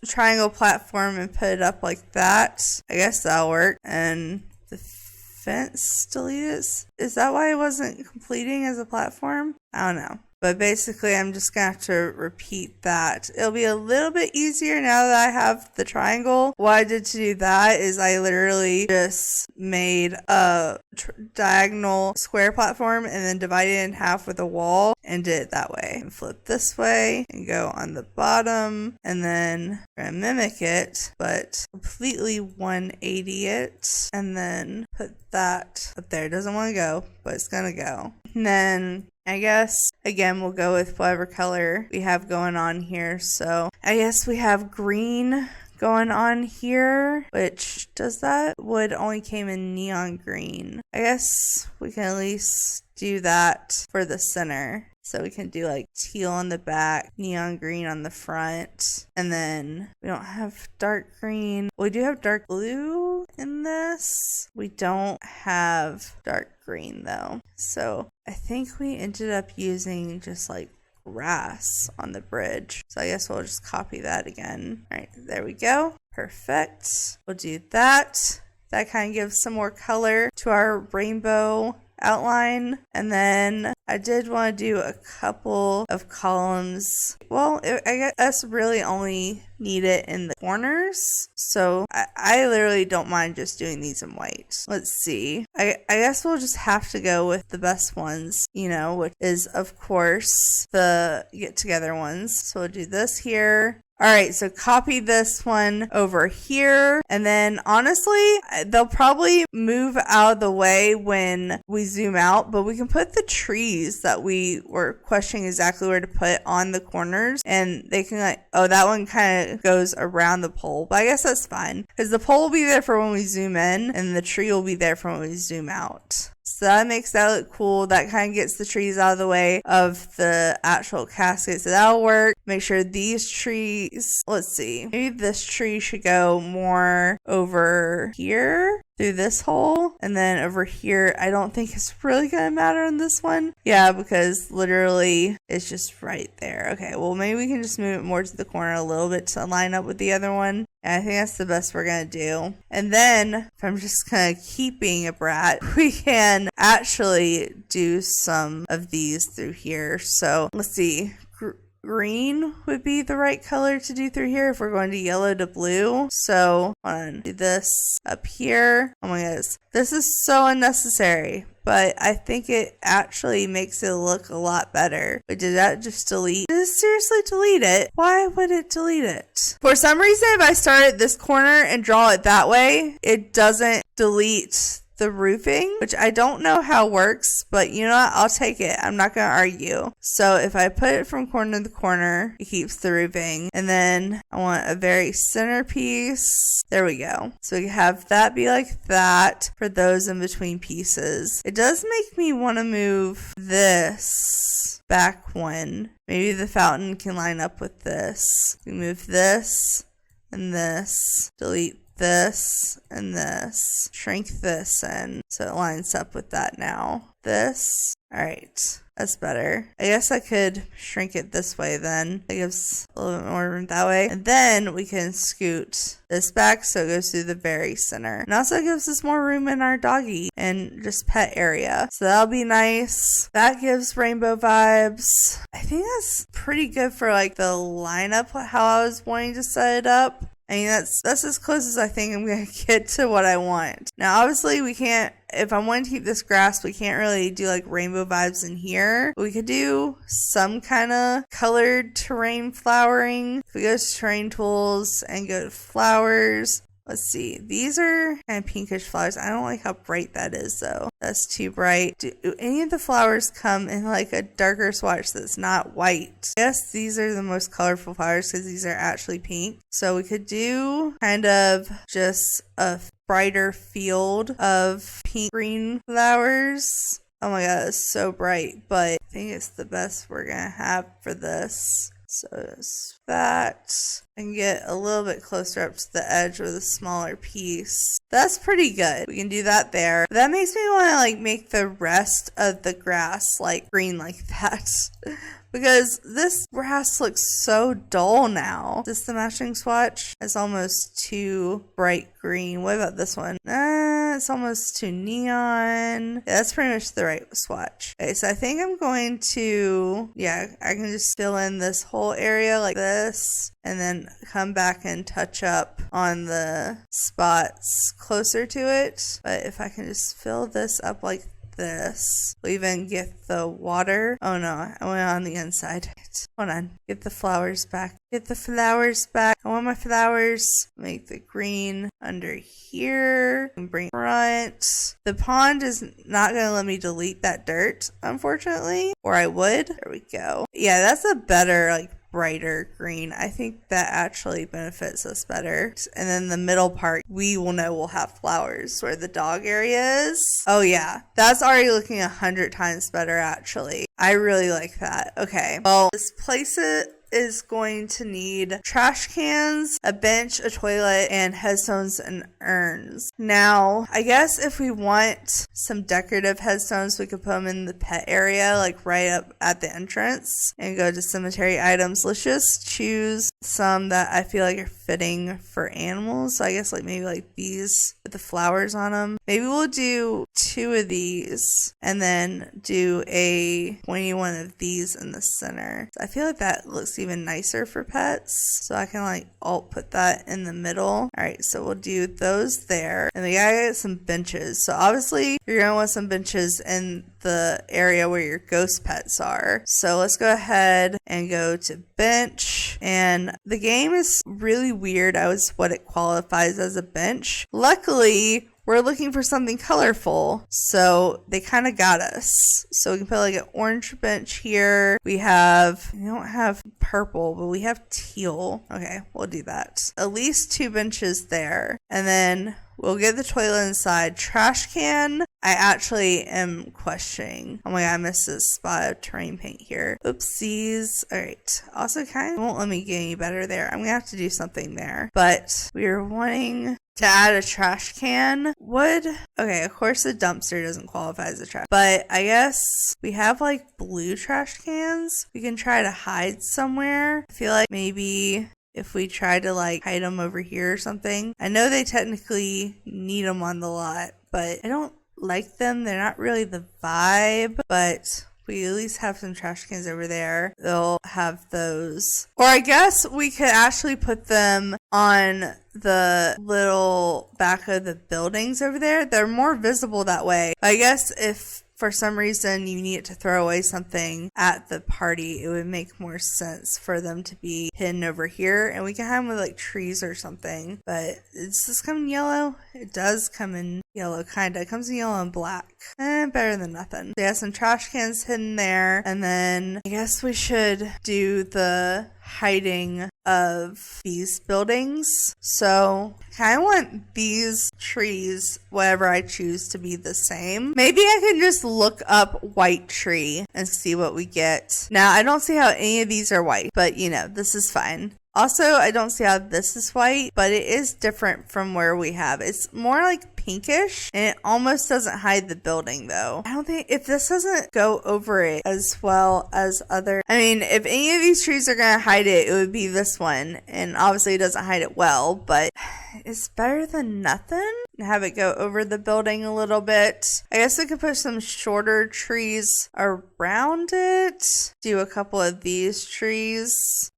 triangle platform and put it up like that. I guess that'll work. And the fence deleted. Is that why it wasn't completing as a platform? I don't know. But basically, I'm just going to have to repeat that. It'll be a little bit easier now that I have the triangle. What I did to do that is I literally just made a diagonal square platform and then divided it in half with a wall and did it that way. And flip this way and go on the bottom. And then we're going to mimic it, but completely 180 it. And then put that up there. It doesn't want to go, but it's going to go. And then I guess, again, we'll go with whatever color we have going on here. So I guess we have green going on here, which that wood only came in neon green. I guess we can at least do that for the center. So we can do like teal on the back, neon green on the front, and then we don't have dark green. We do have dark blue in this. We don't have dark green though. So I think we ended up using just like grass on the bridge. So I guess we'll just copy that again. All right, there we go. Perfect. We'll do that. That kind of gives some more color to our rainbow outline. And then I did want to do a couple of columns. Well, I guess really only need it in the corners. So I literally don't mind just doing these in white. Let's see. I guess we'll just have to go with the best ones, you know, which is of course the get together ones. So we'll do this here. All right, so copy this one over here. And then honestly, they'll probably move out of the way when we zoom out, but we can put the trees that we were questioning exactly where to put on the corners, and they can like, oh, that one kind of goes around the pole, but I guess that's fine because the pole will be there for when we zoom in and the tree will be there for when we zoom out. So that makes that look cool. That kind of gets the trees out of the way of the actual casket. So that'll work. Make sure these trees, let's see, maybe this tree should go more over here through this hole, and then over here I don't think it's really gonna matter on this one. Yeah, because literally it's just right there. Okay, well maybe we can just move it more to the corner a little bit to line up with the other one. And I think that's the best we're gonna do. And then if I'm just kind of keeping a brat, we can actually do some of these through here. So let's see, green would be the right color to do through here if we're going to yellow to blue. So do this up here. Oh my goodness, this is so unnecessary, but I think it actually makes it look a lot better. But did that just delete? Did it seriously delete it? Why would it delete it? For some reason, if I start at this corner and draw it that way, it doesn't delete the roofing, which I don't know how it works, but you know what? I'll take it. I'm not going to argue. So if I put it from corner to corner, it keeps the roofing. And then I want a very centerpiece. There we go. So we have that be like that for those in between pieces. It does make me want to move this back one. Maybe the fountain can line up with this. We move this and this. Delete this and this, shrink this in so it lines up with that now. This, all right, that's better. I guess I could shrink it this way then. It gives a little bit more room that way. And then we can scoot this back so it goes through the very center. And also gives us more room in our doggy and just pet area. So that'll be nice. That gives rainbow vibes. I think that's pretty good for like the lineup, how I was wanting to set it up. I mean, that's as close as I think I'm going to get to what I want. Now, obviously, we can't, if I want to keep this grass, we can't really do like rainbow vibes in here. We could do some kind of colored terrain flowering. If we go to terrain tools and go to flowers, let's see. These are kind of pinkish flowers. I don't like how bright that is though. That's too bright. Do any of the flowers come in like a darker swatch that's not white? I guess these are the most colorful flowers because these are actually pink. So we could do kind of just a brighter field of pink green flowers. Oh my god, it's so bright, but I think it's the best we're gonna have for this. So it's that, and get a little bit closer up to the edge with a smaller piece. That's pretty good. We can do that there. That makes me want to like make the rest of the grass like green like that. Because this grass looks so dull now. Is this the matching swatch? It's almost too bright green. What about this one? It's almost too neon. Yeah, that's pretty much the right swatch. Okay, so I think I'm going to, yeah, I can just fill in this whole area like this. And then come back and touch up on the spots closer to it. But if I can just fill this up like this, we'll even get the water. Oh no, I went on the inside. Hold on, get the flowers back. Get the flowers back. I want my flowers. Make the green under here and bring front. The pond is not gonna let me delete that dirt, unfortunately, or I would. There we go. Yeah, that's a better like brighter green. I think that actually benefits us better. And then the middle part, we will know we'll have flowers where the dog area is. Oh yeah, that's already looking 100 times better actually. I really like that. Okay, well, let's place it is going to need trash cans, a bench, a toilet, and headstones and urns. Now, I guess if we want some decorative headstones, we could put them in the pet area, like right up at the entrance, and go to cemetery items. Let's just choose some that I feel like are fitting for animals. So I guess like maybe like these with the flowers on them. Maybe we'll do 2 of these and then do a pointy one of these in the center. I feel like that looks even nicer for pets. So I can like alt put that in the middle. All right, so we'll do those there. And we gotta get some benches. So obviously you're gonna want some benches in the area where your ghost pets are. So let's go ahead and go to bench. And the game is really weird as what it qualifies as a bench. Luckily, we're looking for something colorful, so they kind of got us. So we can put like an orange bench here. We don't have purple, but we have teal. Okay, we'll do that. At least 2 benches there. And then we'll get the toilet inside. Trash can, I actually am questioning. Oh my god, I missed this spot of terrain paint here. Oopsies. Alright. Also kind of won't let me get any better there. I'm gonna have to do something there. But we are wanting to add a trash can. Okay, of course the dumpster doesn't qualify as a trash, but I guess we have like blue trash cans we can try to hide somewhere. I feel like maybe if we try to like hide them over here or something. I know they technically need them on the lot, but I don't like them. They're not really the vibe, but we at least have some trash cans over there. They'll have those. Or I guess we could actually put them on the little back of the buildings over there. They're more visible that way. I guess if for some reason you need to throw away something at the party, it would make more sense for them to be hidden over here. And we can have them with like trees or something. But does this come in yellow? It does come in yellow, kinda. It comes in yellow and black. Better than nothing. We have some trash cans hidden there. And then I guess we should do the hiding of these buildings. So I kind of want these trees, whatever I choose, to be the same. Maybe I can just look up white tree and see what we get. Now I don't see how any of these are white, but you know, this is fine. Also, I don't see how this is white, but it is different from where we have. It's more like pinkish, and it almost doesn't hide the building though. I don't think, if this doesn't go over it as well as other, I mean, if any of these trees are gonna hide it, it would be this one, and obviously it doesn't hide it well, but it's better than nothing. Have it go over the building a little bit. I guess we could put some shorter trees around it. Do a couple of these trees.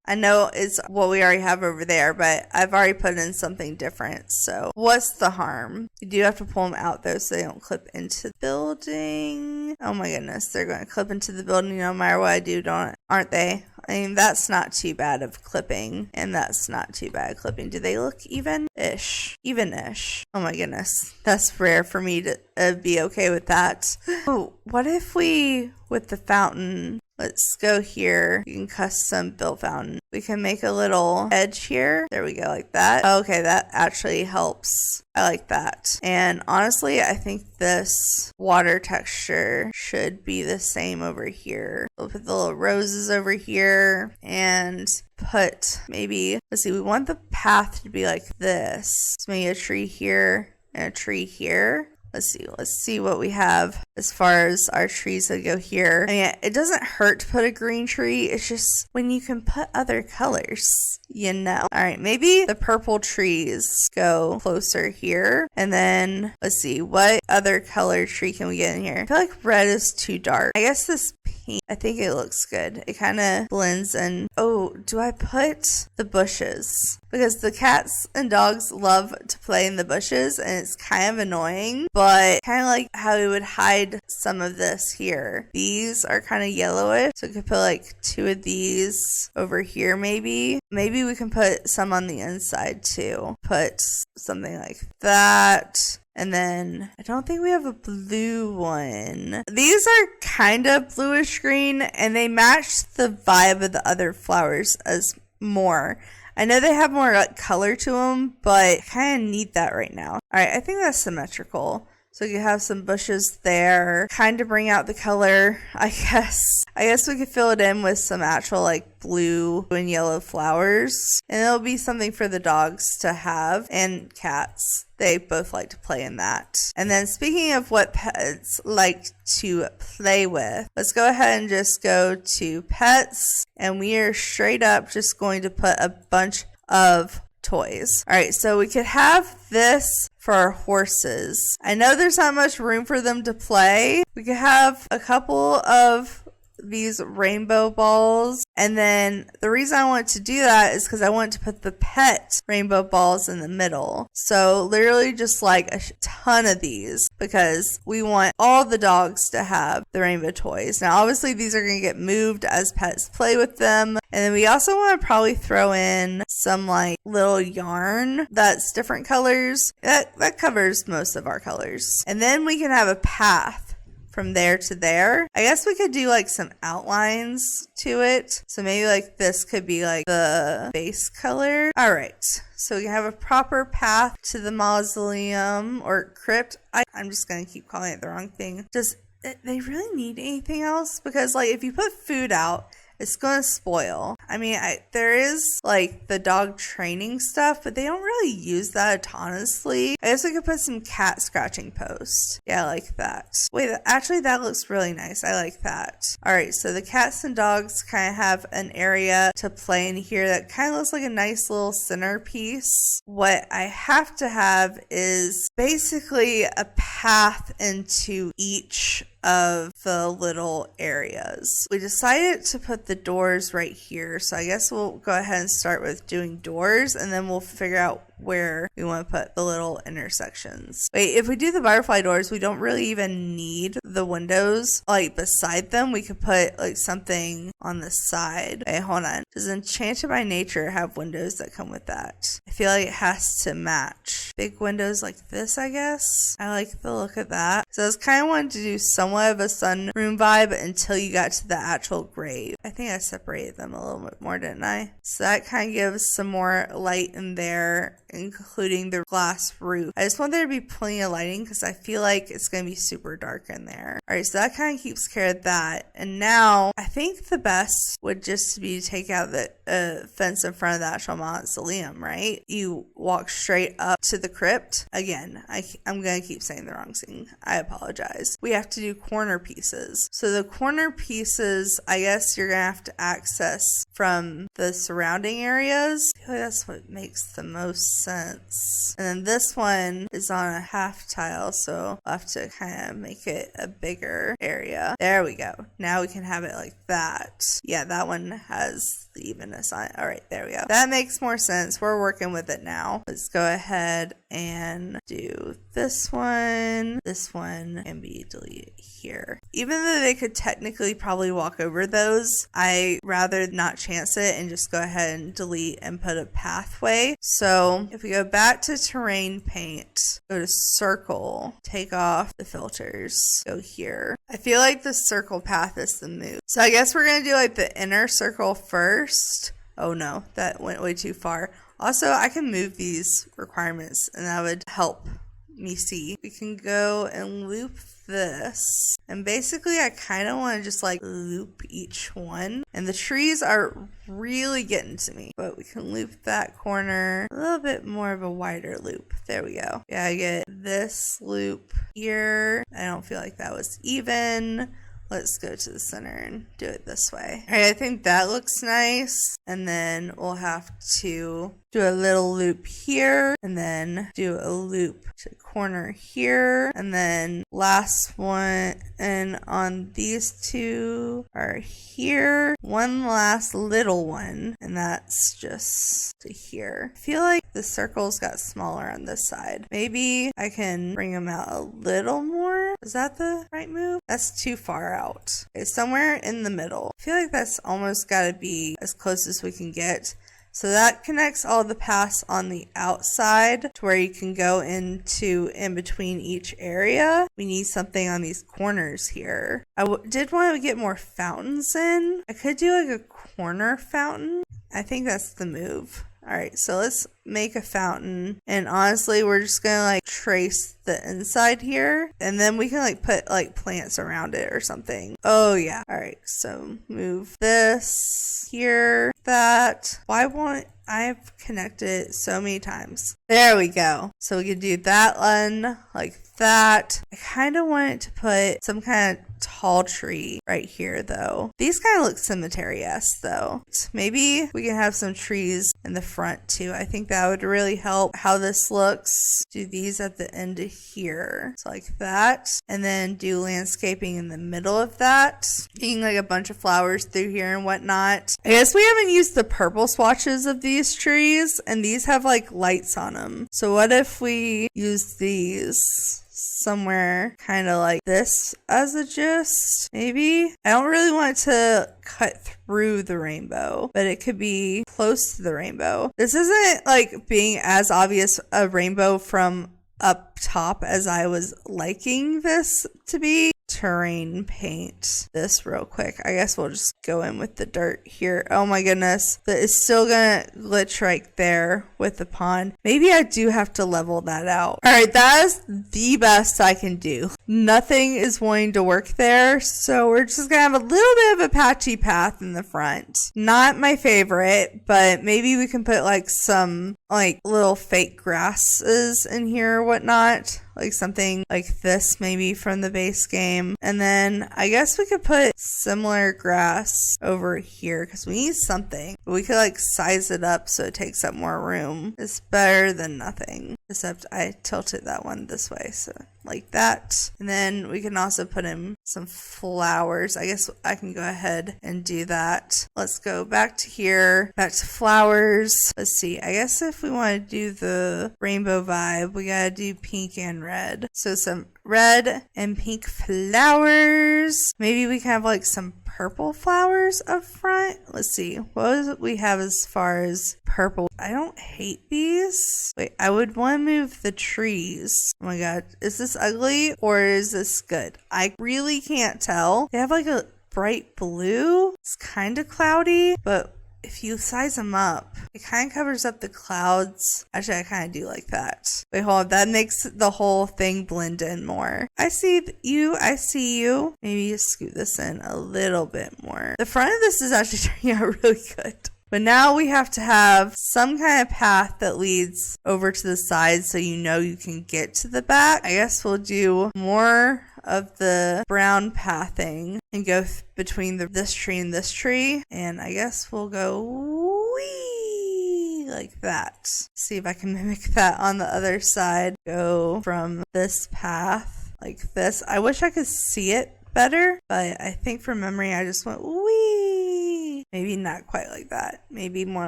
I know it's what we already have over there, but I've already put in something different. So what's the harm? You do have to pull them out though so they don't clip into the building. Oh my goodness, they're going to clip into the building no matter what I do, aren't they? I mean, that's not too bad of clipping, and that's not too bad clipping. Do they look even-ish? Even-ish. Oh my goodness. That's rare for me to be okay with that. Oh, what if we, with the fountain, let's go here. You can custom build fountain. We can make a little edge here. There we go, like that. Okay, that actually helps. I like that. And honestly, I think this water texture should be the same over here. We'll put the little roses over here and put maybe, let's see, we want the path to be like this. So maybe a tree here and a tree here. Let's see what we have as far as our trees that go here. I mean, it doesn't hurt to put a green tree. It's just when you can put other colors, you know. All right, maybe the purple trees go closer here. And then let's see, what other color tree can we get in here? I feel like red is too dark. I guess this pink, I think it looks good. It kind of blends in. Oh, do I put the bushes? Because the cats and dogs love to play in the bushes and it's kind of annoying, but kind of like how we would hide some of this here. These are kind of yellowish, so we could put like 2 of these over here maybe. Maybe we can put some on the inside too. Put something like that. And then I don't think we have a blue one. These are kind of bluish green and they match the vibe of the other flowers as more. I know they have more like color to them, but I kind of need that right now. All right, I think that's symmetrical. So you have some bushes there, kind of bring out the color, I guess. I guess we could fill it in with some actual like blue and yellow flowers. And it'll be something for the dogs to have and cats. They both like to play in that. And then speaking of what pets like to play with, let's go ahead and just go to pets. And we are straight up just going to put a bunch of toys. All right, so we could have this for our horses. I know there's not much room for them to play. We could have a couple of these rainbow balls. And then the reason I want to do that is because I want to put the pet rainbow balls in the middle. So literally just like a ton of these, because we want all the dogs to have the rainbow toys. Now obviously these are going to get moved as pets play with them. And then we also want to probably throw in some like little yarn that's different colors. That covers most of our colors. And then we can have a path from there to there. I guess we could do like some outlines to it. So maybe like this could be like the base color. All right. So we have a proper path to the mausoleum or crypt. I'm just going to keep calling it the wrong thing. Does they really need anything else? Because like if you put food out, it's going to spoil. I mean, there is like the dog training stuff, but they don't really use that a ton, honestly. I guess we could put some cat scratching posts. Yeah, I like that. Wait, actually that looks really nice. I like that. All right, so the cats and dogs kind of have an area to play in here that kind of looks like a nice little centerpiece. What I have to have is basically a path into each of the little areas. We decided to put the doors right here, so I guess we'll go ahead and start with doing doors, and then we'll figure out where we want to put the little intersections. Wait, if we do the butterfly doors, we don't really even need the windows like beside them. We could put like something on the side. Wait, hold on. Does Enchanted by Nature have windows that come with that? I feel like it has to match. Big windows like this, I guess. I like the look of that. So I was kind of wanting to do somewhat of a sunroom vibe until you got to the actual grave. I think I separated them a little bit more, didn't I? So that kind of gives some more light in there, including the glass roof. I just want there to be plenty of lighting because I feel like it's going to be super dark in there. All right, so that kind of keeps care of that. And now I think the best would just be to take out the fence in front of the actual mausoleum, right? You walk straight up to the crypt. Again, I'm going to keep saying the wrong thing. I apologize. We have to do corner pieces. So the corner pieces, I guess you're going to have to access from the surrounding areas. I feel like that's what makes the most sense. And then this one is on a half tile, so I'll have to kind of make it a bigger area. There we go. Now we can have it like that. Yeah, that one has the evenness on it. All right, there we go. That makes more sense. We're working with it now. Let's go ahead and do this one. This one can be deleted here. Even though they could technically probably walk over those, I rather not chance it and just go ahead and delete and put a pathway. So if we go back to terrain paint, go to circle, take off the filters, go here. I feel like the circle path is the move. So I guess we're going to do like the inner circle first. Oh no, that went way too far. Also, I can move these requirements and that would help me see. We can go and loop this, and basically I kind of want to just like loop each one, and the trees are really getting to me, but we can loop that corner a little bit more of a wider loop. There we go. Yeah, I get this loop here. I don't feel like that was even. Let's go to the center and do it this way. All right, I think that looks nice. And then we'll have to do a little loop here and then do a loop to the corner here. And then last one, and on these two are here. One last little one, and that's just to here. I feel like the circles got smaller on this side. Maybe I can bring them out a little more. Is that the right move? That's too far out. Okay, somewhere in the middle. I feel like that's almost got to be as close as we can get. So that connects all the paths on the outside to where you can go into in between each area. We need something on these corners here. I did want to get more fountains in. I could do like a corner fountain. I think that's the move. All right, so let's make a fountain, and honestly we're just gonna like trace the inside here, and then we can like put like plants around it or something. Oh yeah. All right, so move this here, that. Why won't I've connected it so many times? There we go. So we could do that one like that. I kind of wanted to put some kind of tall tree right here though. These kind of look cemetery-esque though. Maybe we can have some trees in the front too. I think that would really help how this looks. Do these at the end of here. So like that. And then do landscaping in the middle of that. Being like a bunch of flowers through here and whatnot. I guess we haven't used the purple swatches of these trees, and these have like lights on them. So what if we use these somewhere kind of like this as a gist? Maybe. I don't really want it to cut through the rainbow, but it could be close to the rainbow. This isn't like being as obvious a rainbow from up top as I was liking this to be. Terrain paint this real quick. I guess we'll just go in with the dirt here. Oh my goodness, that is still gonna glitch right there with the pond. Maybe I do have to level that out. All right, that is the best I can do. Nothing is wanting to work there, so we're just gonna have a little bit of a patchy path in the front. Not my favorite, but maybe we can put like some like little fake grasses in here or whatnot, like something like this maybe from the base game. And then I guess we could put similar grass over here because we need something. But we could like size it up so it takes up more room. It's better than nothing, except I tilted that one this way, so like that. And then we can also put in some flowers. I guess I can go ahead and do that. Let's go back to here, back to flowers. Let's see, I guess if we want to do the rainbow vibe, we gotta do pink and red. So some red and pink flowers. Maybe we can have like some purple flowers up front. Let's see, what do we have as far as purple? I don't hate these. Wait, I would want to move the trees. Oh my god, is this ugly or is this good? I really can't tell. They have like a bright blue. It's kind of cloudy, but if you size them up, it kind of covers up the clouds. Actually, I kind of do like that. Wait, hold on. That makes the whole thing blend in more. I see you. I see you. Maybe scoot this in a little bit more. The front of this is actually turning out really good. But now we have to have some kind of path that leads over to the side so you know you can get to the back. I guess we'll do more of the brown pathing and go between this tree and this tree. And I guess we'll go wee like that. See if I can mimic that on the other side. Go from this path like this. I wish I could see it better, but I think from memory I just went wee. Maybe not quite like that. Maybe more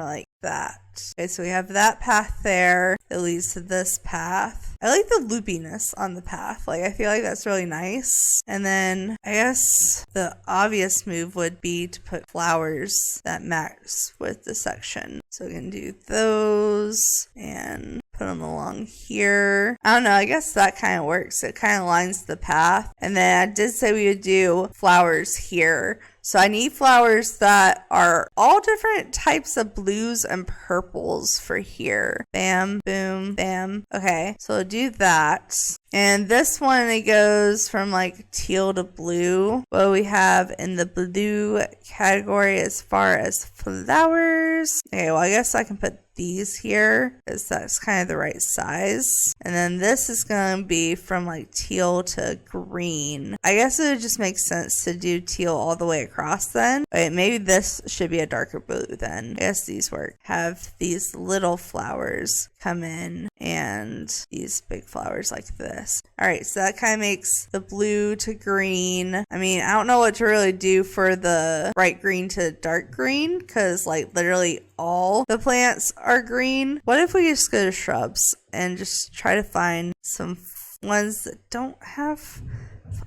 like that. Okay, so we have that path there that leads to this path. I like the loopiness on the path. Like, I feel like that's really nice. And then I guess the obvious move would be to put flowers that match with the section. So we can do those and put them along here. I don't know. I guess that kind of works. It kind of lines the path. And then I did say we would do flowers here. So I need flowers that are all different types of blues and purples for here. Bam, boom, bam. Okay, so we'll do that. And this one, it goes from like teal to blue. What we have in the blue category as far as flowers. Okay, well, I guess I can put these here because that's kind of the right size. And then this is going to be from like teal to green. I guess it would just make sense to do teal all the way across then. Wait, maybe this should be a darker blue then. I guess these work. Have these little flowers come in and these big flowers like this. All right, so that kind of makes the blue to green. I mean, I don't know what to really do for the bright green to dark green because like literally all the plants are green. What if we just go to shrubs and just try to find some ones that don't have,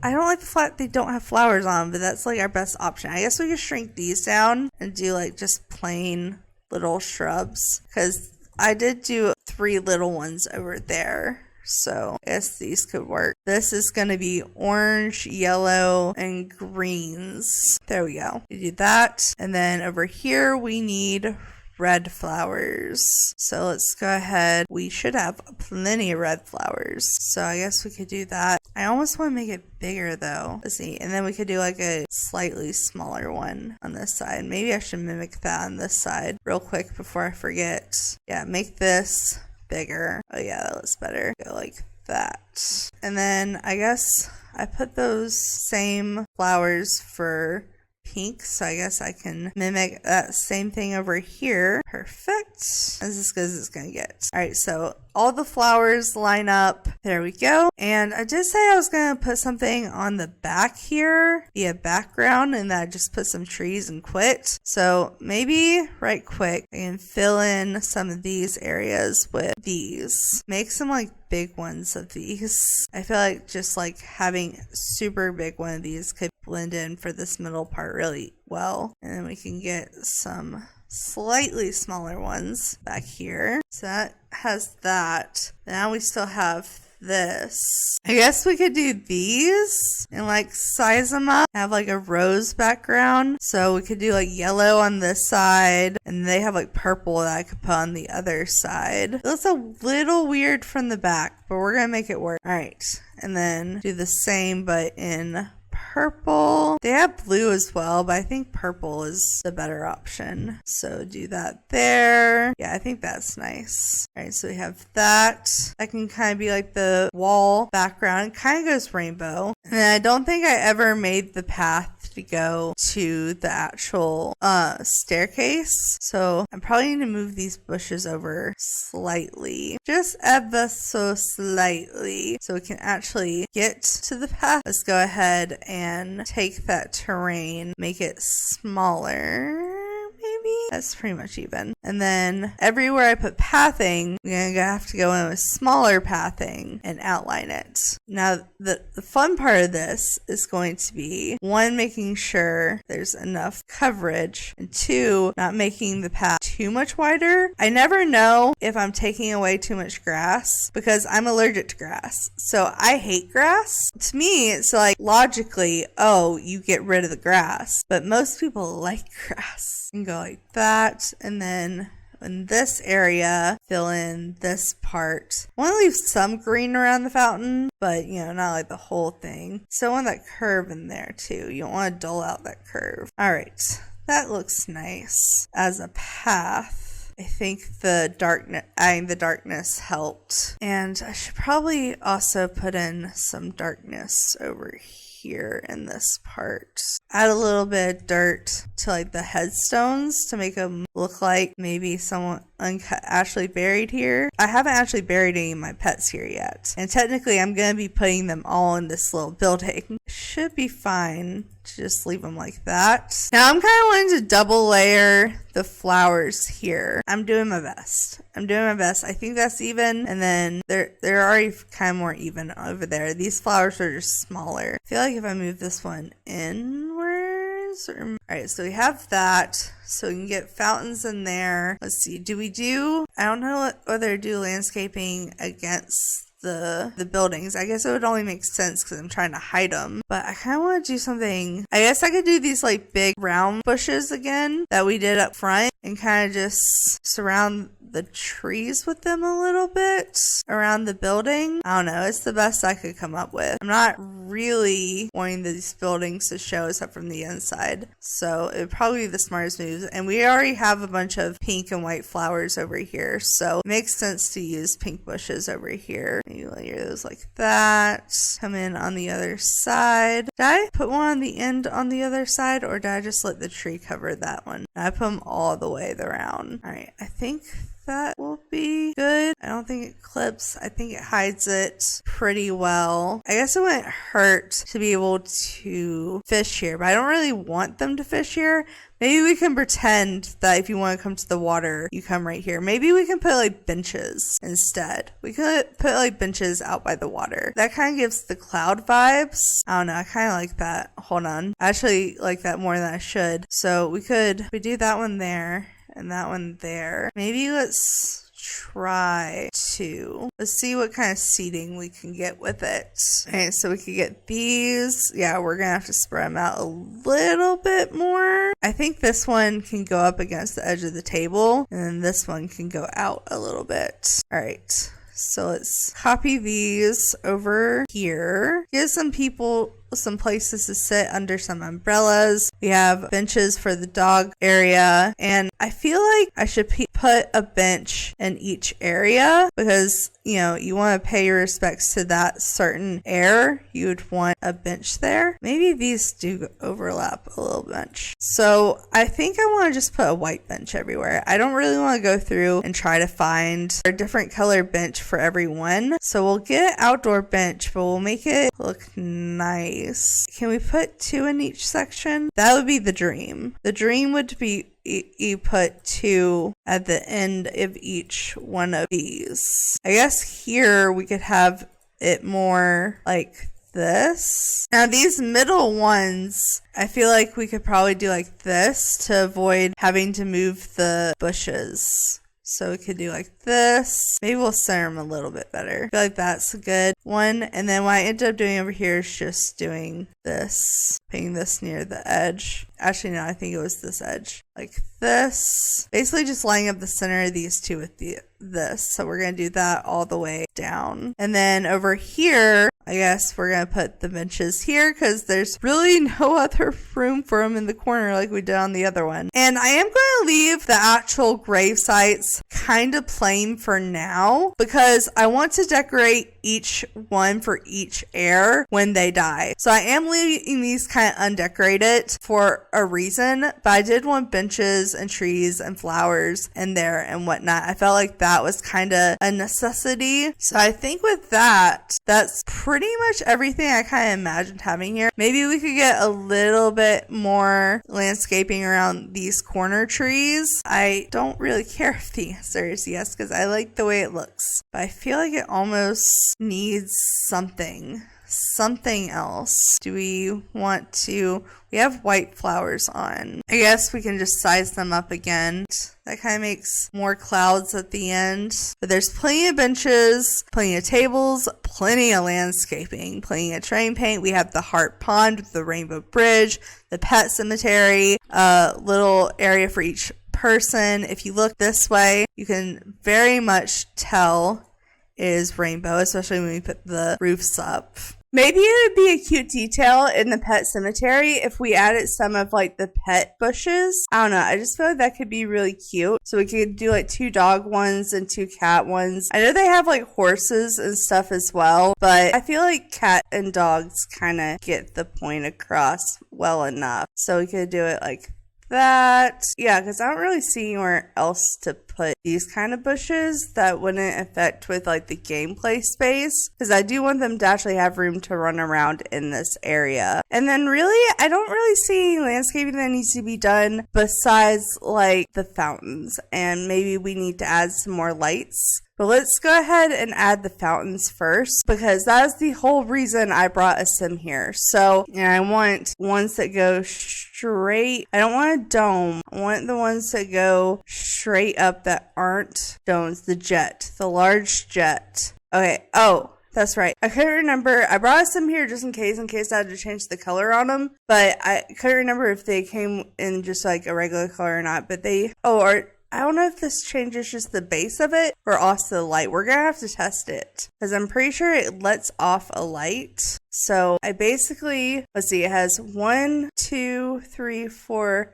I don't like the fact they don't have flowers on them, but that's like our best option. I guess we could shrink these down and do like just plain little shrubs because I did do 3 little ones over there. So I guess these could work. This is going to be orange, yellow, and greens. There we go. We do that. And then over here we need red flowers. So let's go ahead. We should have plenty of red flowers. So I guess we could do that. I almost want to make it bigger though. Let's see. And then we could do like a slightly smaller one on this side. Maybe I should mimic that on this side real quick before I forget. Yeah, make this bigger. Oh yeah, that looks better. Go like that. And then I guess I put those same flowers for pink, so I guess I can mimic that same thing over here. Perfect. That's as good as it's gonna get. All right, so all the flowers line up. There we go. And I did say I was gonna put something on the back here, be a background, and then I just put some trees and quit. So maybe right quick I can fill in some of these areas with these. Make some like big ones of these. I feel like just like having super big one of these could blend in for this middle part really well. And then we can get some slightly smaller ones back here. So that has that. Now we still have this. I guess we could do these and like size them up, have like a rose background. So we could do like yellow on this side, and they have like purple that I could put on the other side. It looks a little weird from the back, but we're gonna make it work. All right, and then do the same but in purple. They have blue as well, but I think purple is the better option. So do that there. Yeah, I think that's nice. All right, so we have that. That can kind of be like the wall background. It kind of goes rainbow. And I don't think I ever made the path to go to the actual staircase. So I'm probably going to move these bushes over slightly. Just ever so slightly. So we can actually get to the path. Let's go ahead and take that terrain, make it smaller. That's pretty much even. And then everywhere I put pathing, I'm going to have to go in with smaller pathing and outline it. Now, the fun part of this is going to be, one, making sure there's enough coverage, and two, not making the path too much wider. I never know if I'm taking away too much grass because I'm allergic to grass. So I hate grass. To me, it's like logically, oh, you get rid of the grass. But most people like grass. You can go like that, and then in this area fill in this part. I want to leave some green around the fountain, but you know, not like the whole thing. So I want that curve in there too. You don't want to dull out that curve. All right, that looks nice as a path. I think adding the darkness helped, and I should probably also put in some darkness over here in this part. Add a little bit of dirt to like the headstones to make them look like maybe someone actually buried here. I haven't actually buried any of my pets here yet, and technically I'm going to be putting them all in this little building. Should be fine to just leave them like that. Now I'm kind of wanting to double layer the flowers here. I'm doing my best. I think that's even, and then they're already kind of more even over there. These flowers are just smaller. I feel like if I move this one inwards, all right, so we have that. So we can get fountains in there. Let's see, I don't know whether to do landscaping against the buildings. I guess it would only make sense because I'm trying to hide them, but I kind of want to do something. I guess I could do these like big round bushes again that we did up front and kind of just surround the trees with them a little bit around the building. I don't know, it's the best I could come up with. I'm not really wanting these buildings to show except from the inside, so it would probably be the smartest move. And we already have a bunch of pink and white flowers over here, so it makes sense to use pink bushes over here. Maybe layer those like that. Come in on the other side. Did I put one on the end on the other side, or did I just let the tree cover that one? I put them all the way around. All right, I think that will be good. I don't think it clips. I think it hides it pretty well. I guess it wouldn't hurt to be able to fish here, but I don't really want them to fish here. Maybe we can pretend that if you want to come to the water, you come right here. Maybe we can put like benches instead. We could put like benches out by the water. That kind of gives the cloud vibes. I don't know. I kind of like that. Hold on. I actually like that more than I should. So we do that one there and that one there. Maybe let's see what kind of seating we can get with it. Okay, so we could get these. Yeah, we're gonna have to spread them out a little bit more. I think this one can go up against the edge of the table, and then this one can go out a little bit. All right, so let's copy these over here. Give some some places to sit under some umbrellas. We have benches for the dog area, and I feel like I should put a bench in each area because, you know, you want to pay your respects to that certain heir. You would want a bench there. Maybe these do overlap a little bench. So I think I want to just put a white bench everywhere. I don't really want to go through and try to find a different color bench for everyone. So we'll get an outdoor bench, but we'll make it look nice. Can we put 2 in each section? That would be the dream. The dream would be you put 2 at the end of each one of these. I guess here we could have it more like this. Now these middle ones, I feel like we could probably do like this to avoid having to move the bushes. So we could do like this. Maybe we'll center them a little bit better. I feel like that's a good one. And then what I ended up doing over here is just doing this, putting this near the edge. Actually, no, I think it was this edge. Like this. Basically just lining up the center of these two with this. So we're going to do that all the way down. And then over here, I guess we're going to put the benches here because there's really no other room for them in the corner like we did on the other one. And I am going to leave the actual grave sites kind of plain for now because I want to decorate each one for each heir when they die. So I am leaving these kind of undecorated for a reason, but I did want benches and trees and flowers in there and whatnot. I felt like that was kind of a necessity. So I think with that, that's pretty much everything I kind of imagined having here. Maybe we could get a little bit more landscaping around these corner trees. I don't really care if the answer is yes because I like the way it looks, but I feel like it almost needs something else. Do we want to? We have white flowers on. I guess we can just size them up again. That kind of makes more clouds at the end. But there's plenty of benches, plenty of tables, plenty of landscaping, plenty of terrain paint. We have the heart pond with the rainbow bridge, the pet cemetery, a little area for each person. If you look this way, you can very much tell it is rainbow, especially when we put the roofs up. Maybe it would be a cute detail in the pet cemetery if we added some of like the pet bushes. I don't know. I just feel like that could be really cute. So we could do like 2 dog ones and 2 cat ones. I know they have like horses and stuff as well, but I feel like cat and dogs kind of get the point across well enough. So we could do it like that. Yeah, because I don't really see anywhere else to put these kind of bushes that wouldn't affect with like the gameplay space, because I do want them to actually have room to run around in this area. And then really, I don't really see any landscaping that needs to be done besides like the fountains, and maybe we need to add some more lights. But let's go ahead and add the fountains first, because that is the whole reason I brought a sim here. So, and I want ones that go straight. I don't want a dome. I want the ones that go straight up that aren't domes. The jet, the large jet. Okay. Oh, that's right. I couldn't remember. I brought a sim here just in case I had to change the color on them. But I couldn't remember if they came in just like a regular color or not. But I don't know if this changes just the base of it or also the light. We're going to have to test it because I'm pretty sure it lets off a light. So I basically, let's see, it has 1, 2, 3, 4,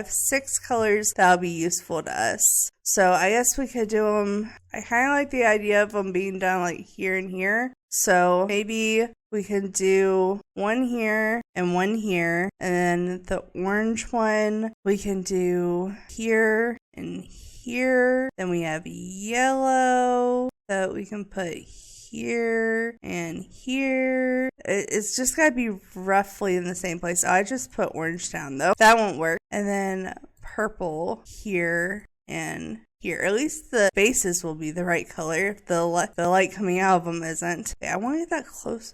6 colors that'll be useful to us. So I guess we could do them. I kind of like the idea of them being done like here and here. So maybe we can do one here and one here. And then the orange one we can do here and here. Then we have yellow that we can put here and here. It's just gotta be roughly in the same place. I just put orange down though. That won't work. And then purple here and here. At least the bases will be the right color if the light coming out of them isn't. Okay, I want to get that close.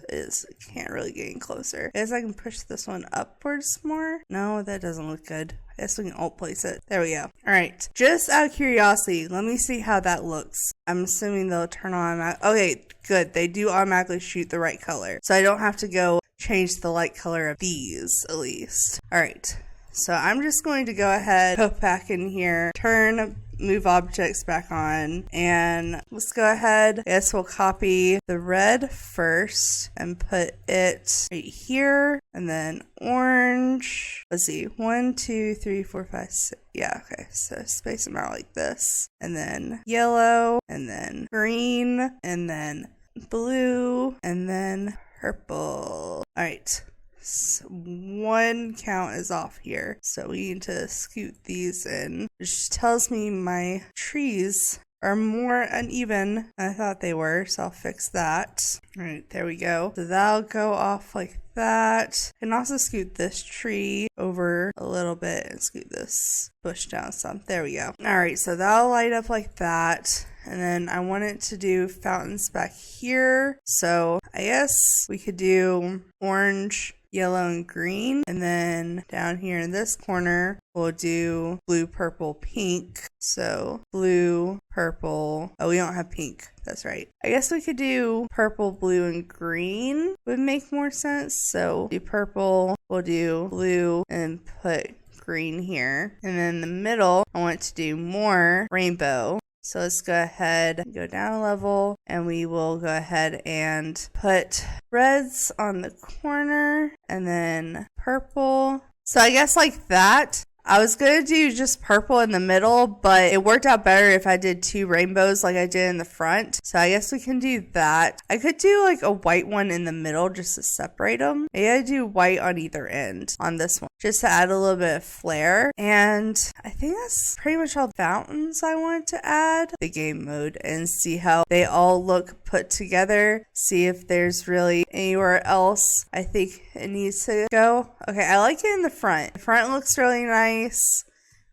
Can't really get any closer. I guess I can push this one upwards more. No, that doesn't look good. I guess we can alt place it. There we go. All right. Just out of curiosity, let me see how that looks. I'm assuming they'll turn on. Okay, good. They do automatically shoot the right color. So I don't have to go change the light color of these at least. All right. So I'm just going to go ahead, go back in here, move objects back on, and let's go ahead. I guess we'll copy the red first and put it right here, and then orange. Let's see, 1, 2, 3, 4, 5, 6. Yeah, okay, so space them out like this, and then yellow, and then green, and then blue, and then purple. All right. One count is off here, so we need to scoot these in, which tells me my trees are more uneven than I thought they were, so I'll fix that. All right, there we go. So that'll go off like that. I can also scoot this tree over a little bit and scoot this bush down some. There we go. All right, so that'll light up like that. And then I want it to do fountains back here. So I guess we could do orange, yellow, and green. And then down here in this corner, we'll do blue, purple, pink. So blue, purple. Oh, we don't have pink. That's right. I guess we could do purple, blue, and green would make more sense. So do purple, we'll do blue, and put green here. And then in the middle, I want to do more rainbow. So let's go ahead and go down a level, and we will go ahead and put reds on the corner and then purple. So I guess like that. I was going to do just purple in the middle, but it worked out better if I did 2 rainbows like I did in the front. So I guess we can do that. I could do like a white one in the middle just to separate them. Maybe I do white on either end on this one, just to add a little bit of flair. And I think that's pretty much all the fountains I wanted to add. The game mode and see how they all look put together. See if there's really anywhere else I think it needs to go. Okay, I like it in the front. The front looks really nice.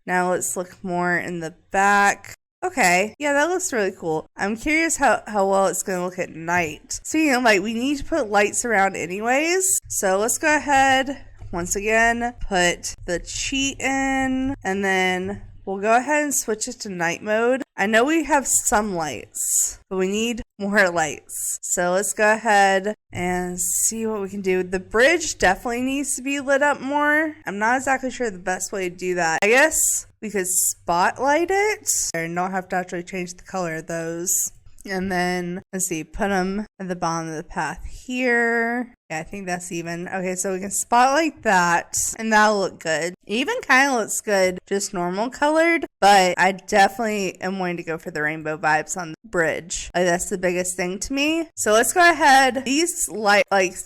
Now let's look more in the back. Okay, yeah, that looks really cool. I'm curious how well it's going to look at night. Speaking of light, we need to put lights around anyways. So let's go ahead, once again, put the cheat in, and then we'll go ahead and switch it to night mode. I know we have some lights, but we need more lights. So let's go ahead and see what we can do. The bridge definitely needs to be lit up more. I'm not exactly sure the best way to do that. I guess we could spotlight it and don't have to actually change the color of those. And then, let's see, put them at the bottom of the path here. Yeah, I think that's even. Okay, so we can spotlight that, and that'll look good. It even kind of looks good, just normal colored, but I definitely am wanting to go for the rainbow vibes on the bridge. Like, that's the biggest thing to me. So let's go ahead. These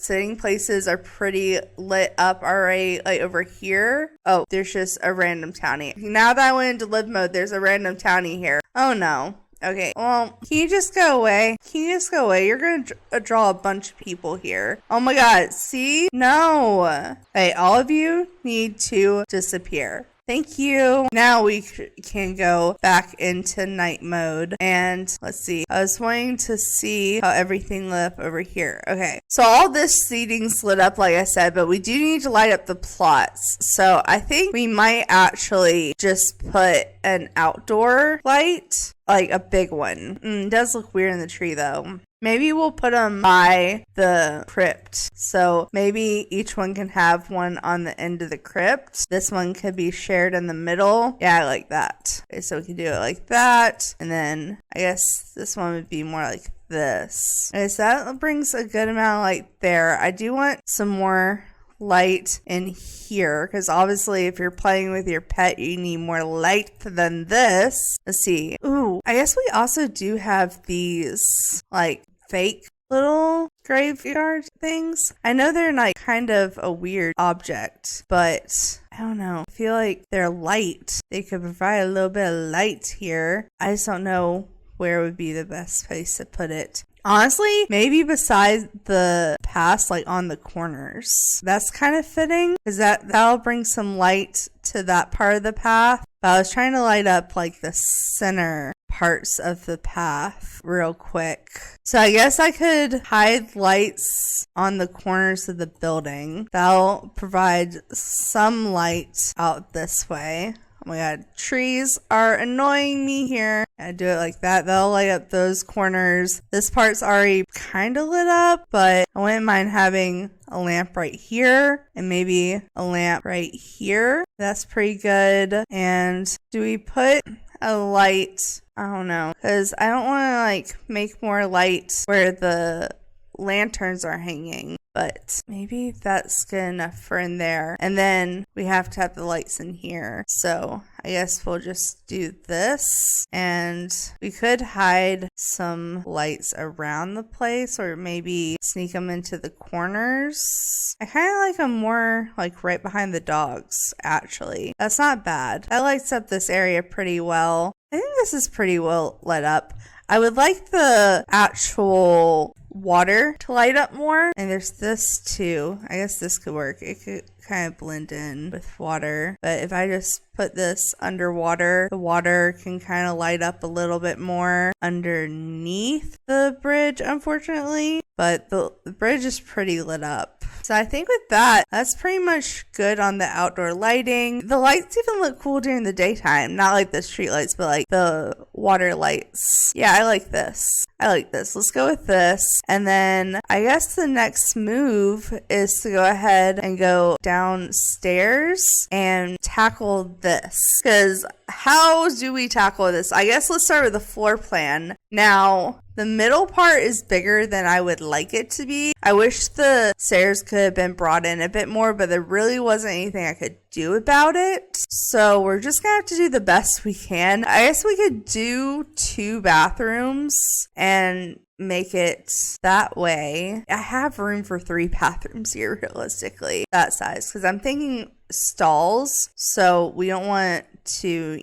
sitting places are pretty lit up already, like over here. Oh, there's just a random townie. Now that I went into live mode, there's a random townie here. Oh no. Okay, well, can you just go away? Can you just go away? You're gonna draw a bunch of people here. Oh my god, see? No. Hey, all of you need to disappear. Thank you. Now we can go back into night mode. And let's see. I was wanting to see how everything lit up over here. Okay. So all this seating's lit up, like I said, but we do need to light up the plots. So I think we might actually just put an outdoor light, like a big one. It does look weird in the tree though. Maybe we'll put them by the crypt. So maybe each one can have one on the end of the crypt. This one could be shared in the middle. Yeah, I like that. Okay, so we can do it like that. And then I guess this one would be more like this. Okay, so that brings a good amount of light there. I do want some more light in here because obviously if you're playing with your pet you need more light than this. Let's see. Ooh, I guess we also do have these like fake little graveyard things. I know they're like kind of a weird object, but I don't know. I feel like they're light. They could provide a little bit of light here. I just don't know where would be the best place to put it. Honestly, maybe beside the path, like on the corners. That's kind of fitting because that'll bring some light to that part of the path. But I was trying to light up like the center parts of the path real quick. So I guess I could hide lights on the corners of the building. That'll provide some light out this way. Oh my god, trees are annoying me here. I do it like that. They'll light up those corners. This part's already kind of lit up, but I wouldn't mind having a lamp right here and maybe a lamp right here. That's pretty good. And do we put a light? I don't know, because I don't want to like make more light where the lanterns are hanging, but maybe that's good enough for in there. And then we have to have the lights in here, so I guess we'll just do this. And we could hide some lights around the place or maybe sneak them into the corners. I kind of like them more like right behind the dogs, actually. That's not bad. That lights up this area pretty well. I think this is pretty well lit up. I would like the actual water to light up more. And there's this too. I guess this could work. It could kind of blend in with water. But if I just put this underwater, the water can kind of light up a little bit more underneath the bridge, unfortunately. But the bridge is pretty lit up. So I think with that, that's pretty much good on the outdoor lighting. The lights even look cool during the daytime. Not like the street lights, but like the water lights. Yeah, I like this. Let's go with this. And then I guess the next move is to go ahead and go downstairs and tackle this. Because how do we tackle this? I guess let's start with the floor plan. Now, the middle part is bigger than I would like it to be. I wish the stairs could have been brought in a bit more, but there really wasn't anything I could do about it. So we're just gonna have to do the best we can. I guess we could do 2 bathrooms and make it that way. I have room for 3 bathrooms here, realistically, that size, because I'm thinking stalls, so we don't want to,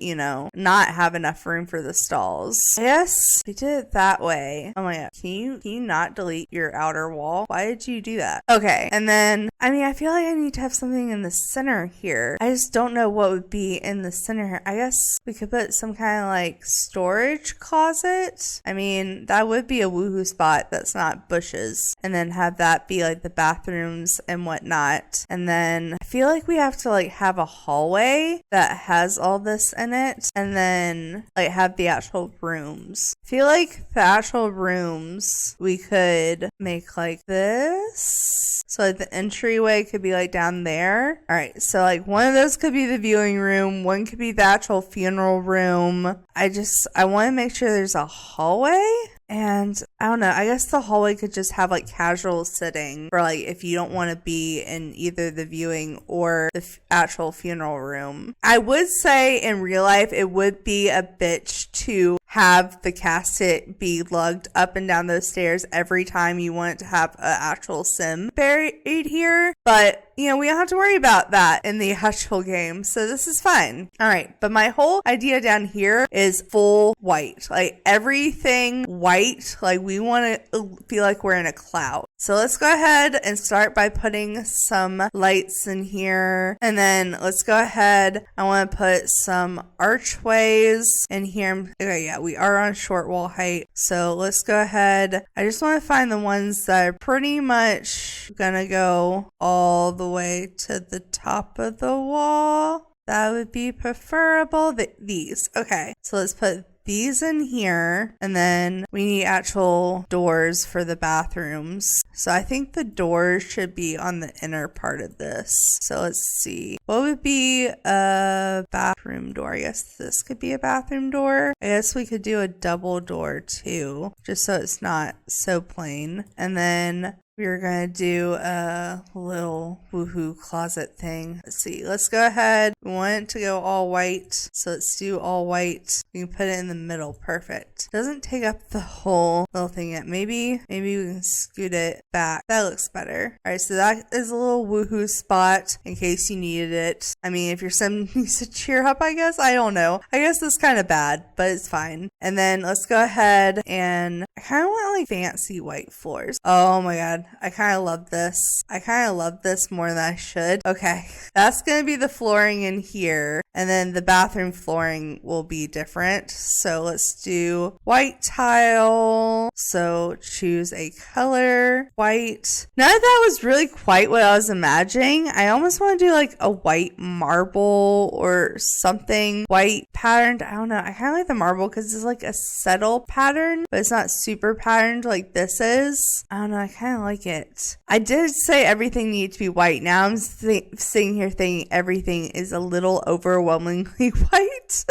not have enough room for the stalls. Yes, we did it that way. Oh my god, can you not delete your outer wall? Why did you do that? Okay, and then I feel like I need to have something in the center here. I just don't know what would be in the center here. I guess we could put some kind of like storage closet. That would be a woohoo spot that's not bushes, and then have that be like the bathrooms and whatnot. And then I feel like we have to like have a hallway that has all this in it, and then like have the actual rooms. I feel like the actual rooms we could make like this, so like the entryway could be like down there. All right, so like one of those could be the viewing room, one could be the actual funeral room. I want to make sure there's a hallway. And I don't know, I guess the hallway could just have like casual sitting for like if you don't want to be in either the viewing or the actual funeral room. I would say in real life it would be a bitch to have the casket be lugged up and down those stairs every time you want to have an actual sim buried here. But we don't have to worry about that in the actual game, so this is fine. All right, but my whole idea down here is full white, like everything white. Like we want to feel like we're in a cloud. So let's go ahead and start by putting some lights in here, and then let's go ahead. I want to put some archways in here. Okay, yeah, we are on short wall height, so let's go ahead. I just want to find the ones that are pretty much gonna go all the way to the top of the wall. That would be preferable. These. Okay, so let's put these in here, and then we need actual doors for the bathrooms. So I think the doors should be on the inner part of this. So let's see. What would be a bathroom door? I guess this could be a bathroom door. I guess we could do a double door too, just so it's not so plain. And then we're going to do a little woohoo closet thing. Let's see. Let's go ahead. We want it to go all white. So let's do all white. We can put it in the middle. Perfect. Doesn't take up the whole little thing yet. Maybe we can scoot it back. That looks better. All right. So that is a little woohoo spot in case you needed it. If your sim needs to cheer up, I guess. I don't know. I guess it's kind of bad, but it's fine. And then let's go ahead and I kind of want like fancy white floors. Oh my god. god, I kind of love this. I kind of love this more than I should. Okay, that's gonna be the flooring in here, and then the bathroom flooring will be different. So let's do white tile. So choose a color, white. None of that was really quite what I was imagining. I almost want to do like a white marble or something white patterned. I don't know. I kind of like the marble because it's like a settle pattern, but it's not super patterned like this is. I don't know. I kind of like it. I did say everything needed to be white. Now I'm sitting here thinking everything is a little overwhelmingly white.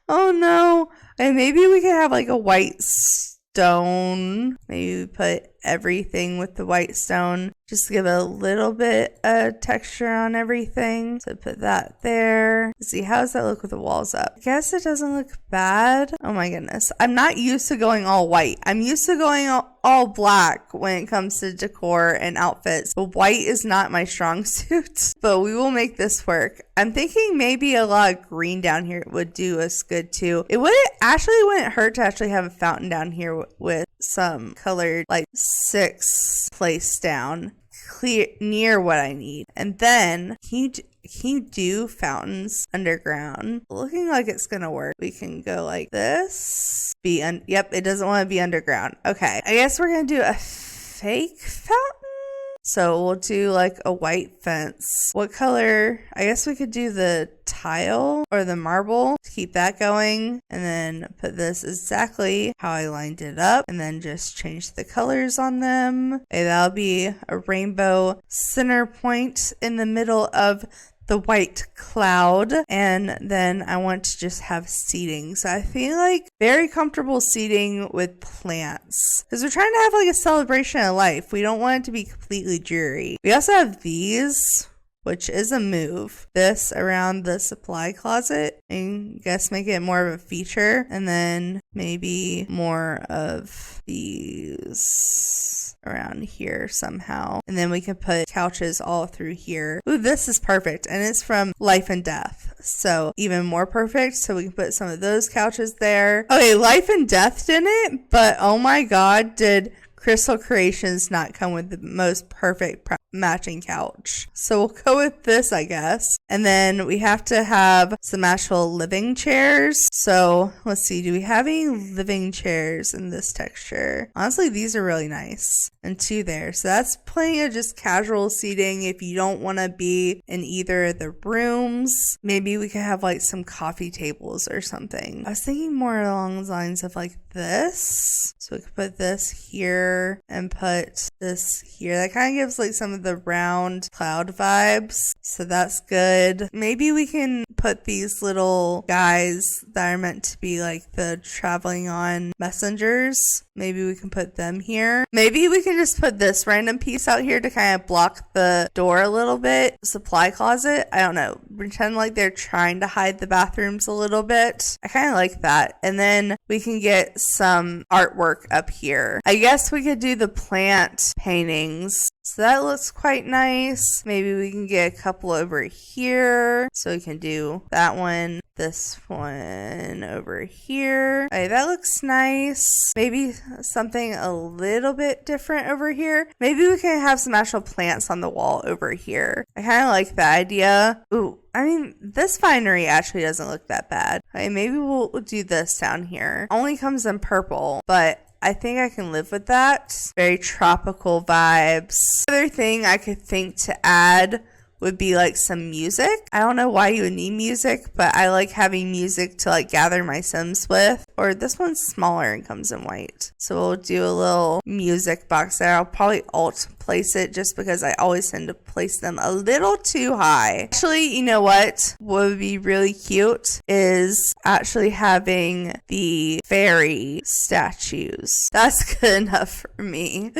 Oh no. And maybe we could have like a white stone. Maybe we put everything with the white stone just to give a little bit of texture on everything. So put that there. Let's see, how does that look with the walls up? I guess it doesn't look bad. Oh my goodness. I'm not used to going all white. I'm used to going all black when it comes to decor and outfits. But white is not my strong suit. But we will make this work. I'm thinking maybe a lot of green down here would do us good too. It wouldn't hurt to actually have a fountain down here with some colored like 6 placed down clear near what I need. And then can you do fountains underground? Looking like it's gonna work. We can go like this. Yep, it doesn't want to be underground. Okay, I guess we're gonna do a fake fountain. So we'll do like a white fence. What color? I guess we could do the tile or the marble to keep that going, and then put this exactly how I lined it up, and then just change the colors on them. Okay, that'll be a rainbow center point in the middle of the white cloud, and then I want to just have seating. So I feel like very comfortable seating with plants because we're trying to have like a celebration of life. We don't want it to be completely dreary. We also have these, which is a move. This around the supply closet, and I guess make it more of a feature, and then maybe more of these around here somehow, and then we can put couches all through here. Ooh, this is perfect, and it's from Life and Death, so even more perfect. So we can put some of those couches there. Okay, Life and Death didn't, but oh my god, did Crystal Creations not come with the most perfect matching couch. So we'll go with this, I guess. And then we have to have some actual living chairs. So let's see, do we have any living chairs in this texture? Honestly, these are really nice. And 2 there. So that's plenty of just casual seating if you don't want to be in either of the rooms. Maybe we could have like some coffee tables or something. I was thinking more along the lines of like this. So we could put this here and put this here. That kind of gives like some of the round cloud vibes. So that's good. Maybe we can put these little guys that are meant to be like the traveling on messengers. Maybe we can put them here. Maybe we can just put this random piece out here to kind of block the door a little bit. Supply closet. I don't know. Pretend like they're trying to hide the bathrooms a little bit. I kind of like that. And then we can get some artwork up here. I guess we could do the plant paintings. So that looks quite nice. Maybe we can get a couple over here. So we can do that one, this one over here. Okay, that looks nice. Maybe something a little bit different over here. Maybe we can have some actual plants on the wall over here. I kind of like that idea. Ooh, I mean, this finery actually doesn't look that bad. Okay, maybe we'll do this down here. Only comes in purple, but I think I can live with that. Very tropical vibes. Other thing I could think to add would be like some music. I don't know why you would need music, but I like having music to like gather my Sims with. Or this one's smaller and comes in white. So we'll do a little music box there. I'll probably alt place it just because I always tend to place them a little too high. Actually, you know what would be really cute is actually having the fairy statues. That's good enough for me.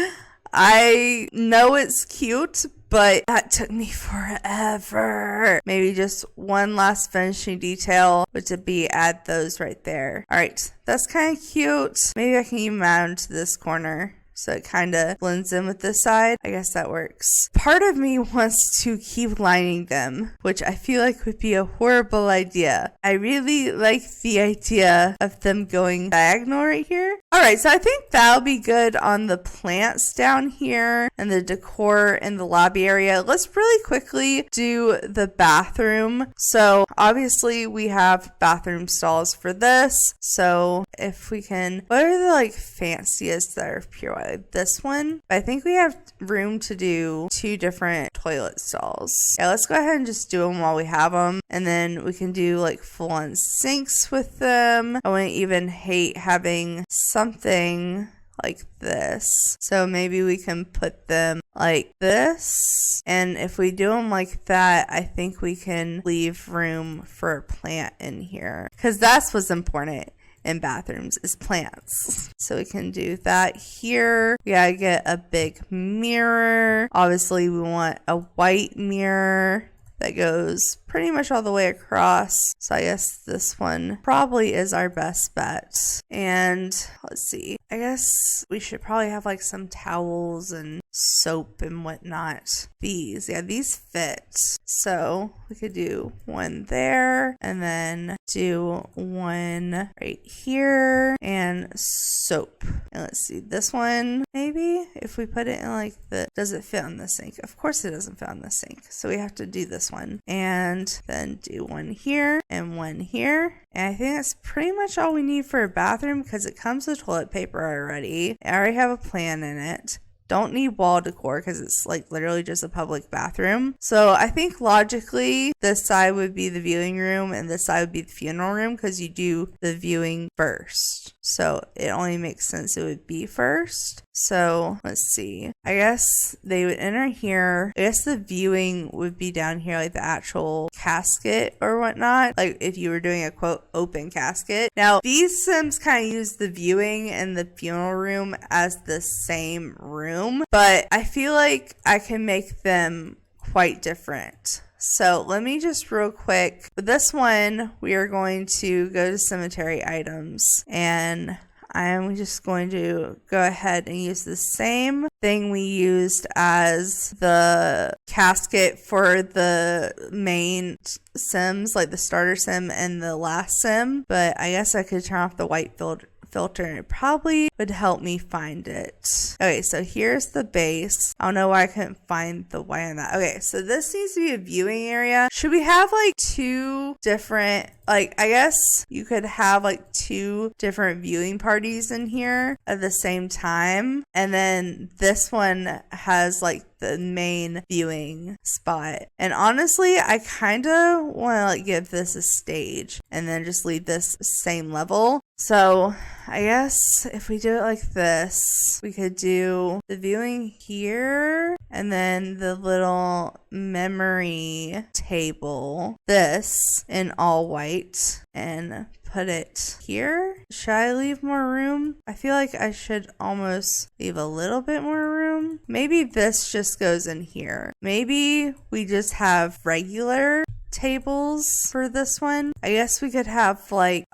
I know it's cute, but that took me forever. Maybe just one last finishing detail would be add those right there. All right, that's kind of cute. Maybe I can even add them to this corner. so it kind of blends in with this side. I guess that works. Part of me wants to keep lining them, which I feel like would be a horrible idea. I really like the idea of them going diagonal right here. All right, so I think that'll be good on the plants down here and the decor in the lobby area. Let's really quickly do the bathroom. So obviously we have bathroom stalls for this. So if we can, what are the like fanciest that are pure white? Like this one. I think we have room to do 2 different toilet stalls. Yeah, let's go ahead and just do them while we have them. And then we can do like full on sinks with them. I wouldn't even hate having something like this. So maybe we can put them like this. And if we do them like that, I think we can leave room for a plant in here, because that's what's important in bathrooms is plants. So we can do that here. We gotta get a big mirror. Obviously we want a white mirror that goes pretty much all the way across. So I guess this one probably is our best bet. And let's see, I guess we should probably have like some towels and soap and whatnot. These fit. So we could do one there and then do one right here and soap. And let's see, this one, maybe if we put it in like the, does it fit on the sink? Of course it doesn't fit on the sink. So we have to do this one and then do one here and one here. And I think that's pretty much all we need for a bathroom, because it comes with toilet paper already. I already have a plan in it. Don't need wall decor because it's like literally just a public bathroom. So I think logically this side would be the viewing room and this side would be the funeral room, because you do the viewing first. So it only makes sense it would be first. So let's see. I guess they would enter here. I guess the viewing would be down here, like the actual casket or whatnot. Like if you were doing a quote open casket. Now these Sims kind of use the viewing and the funeral room as the same room, but I feel like I can make them quite different. So let me just real quick, with this one, we are going to go to cemetery items, and I am just going to go ahead and use the same thing we used as the casket for the main Sims, like the starter Sim and the last Sim, but I guess I could turn off the white filter and it probably would help me find it. Okay, so here's the base. I don't know why I couldn't find the white on that. Okay, so this needs to be a viewing area. Should we have like 2 different, like I guess you could have like 2 different viewing parties in here at the same time, and then this one has like the main viewing spot. And honestly, I kind of want to like give this a stage and then just leave this same level. So I guess if we do it like this, we could do the viewing here and then the little memory table, this in all white, and put it here. Should I leave more room? I feel like I should almost leave a little bit more room. Maybe this just goes in here. Maybe we just have regular tables for this one. I guess we could have like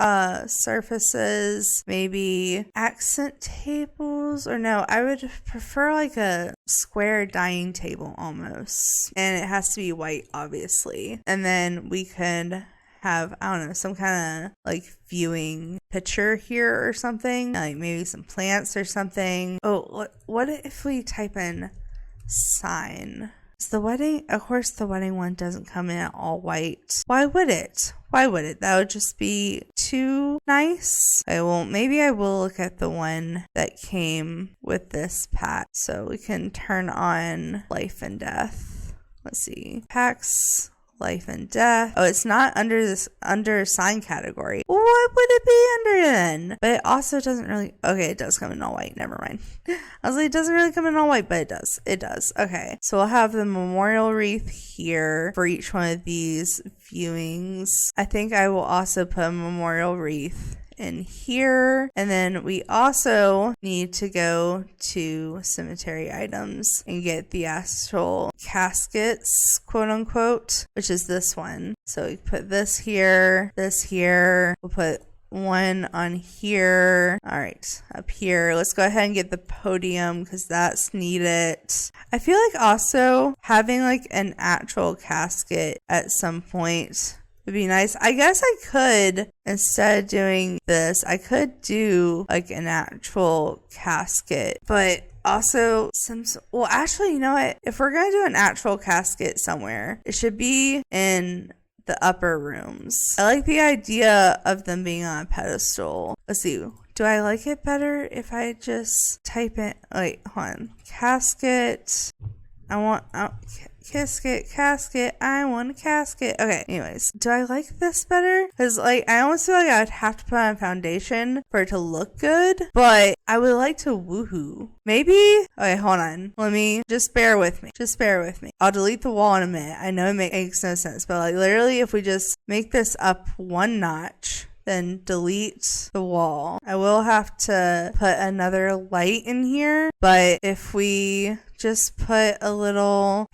surfaces, maybe accent tables, or no, I would prefer like a square dining table almost, and it has to be white obviously. And then we could have, I don't know, some kind of like viewing picture here or something, like maybe some plants or something. Oh, what if we type in sign? Is the wedding, of course the wedding one doesn't come in all white. Why would it? That would just be too nice. Okay, well, maybe I will look at the one that came with this pack. So we can turn on life and death. Let's see, packs, life and death. Oh, it's not under sign category. What would it be under then? But it also doesn't really, okay, it does come in all white. Never mind. I was like, it doesn't really come in all white, but it does. It does. Okay. So we'll have the memorial wreath here for each one of these viewings. I think I will also put a memorial wreath in here, and then we also need to go to cemetery items and get the actual caskets, quote unquote, which is this one. So we put this here, we'll put one on here. All right, up here. Let's go ahead and get the podium because that's needed. I feel like also having like an actual casket at some point would be nice. I guess I could, instead of doing this, I could do like an actual casket, but also well, actually, you know what? If we're going to do an actual casket somewhere, it should be in the upper rooms. I like the idea of them being on a pedestal. Let's see. Do I like it better if I just type in, wait, hold on. Casket. Casket, I want a casket. Okay, anyways, do I like this better? Because like I almost feel like I'd have to put on foundation for it to look good, but I would like to woohoo. Maybe, okay, hold on. Just bear with me. I'll delete the wall in a minute. I know it makes no sense, but like literally if we just make this up one notch, then delete the wall. I will have to put another light in here, but if we just put a little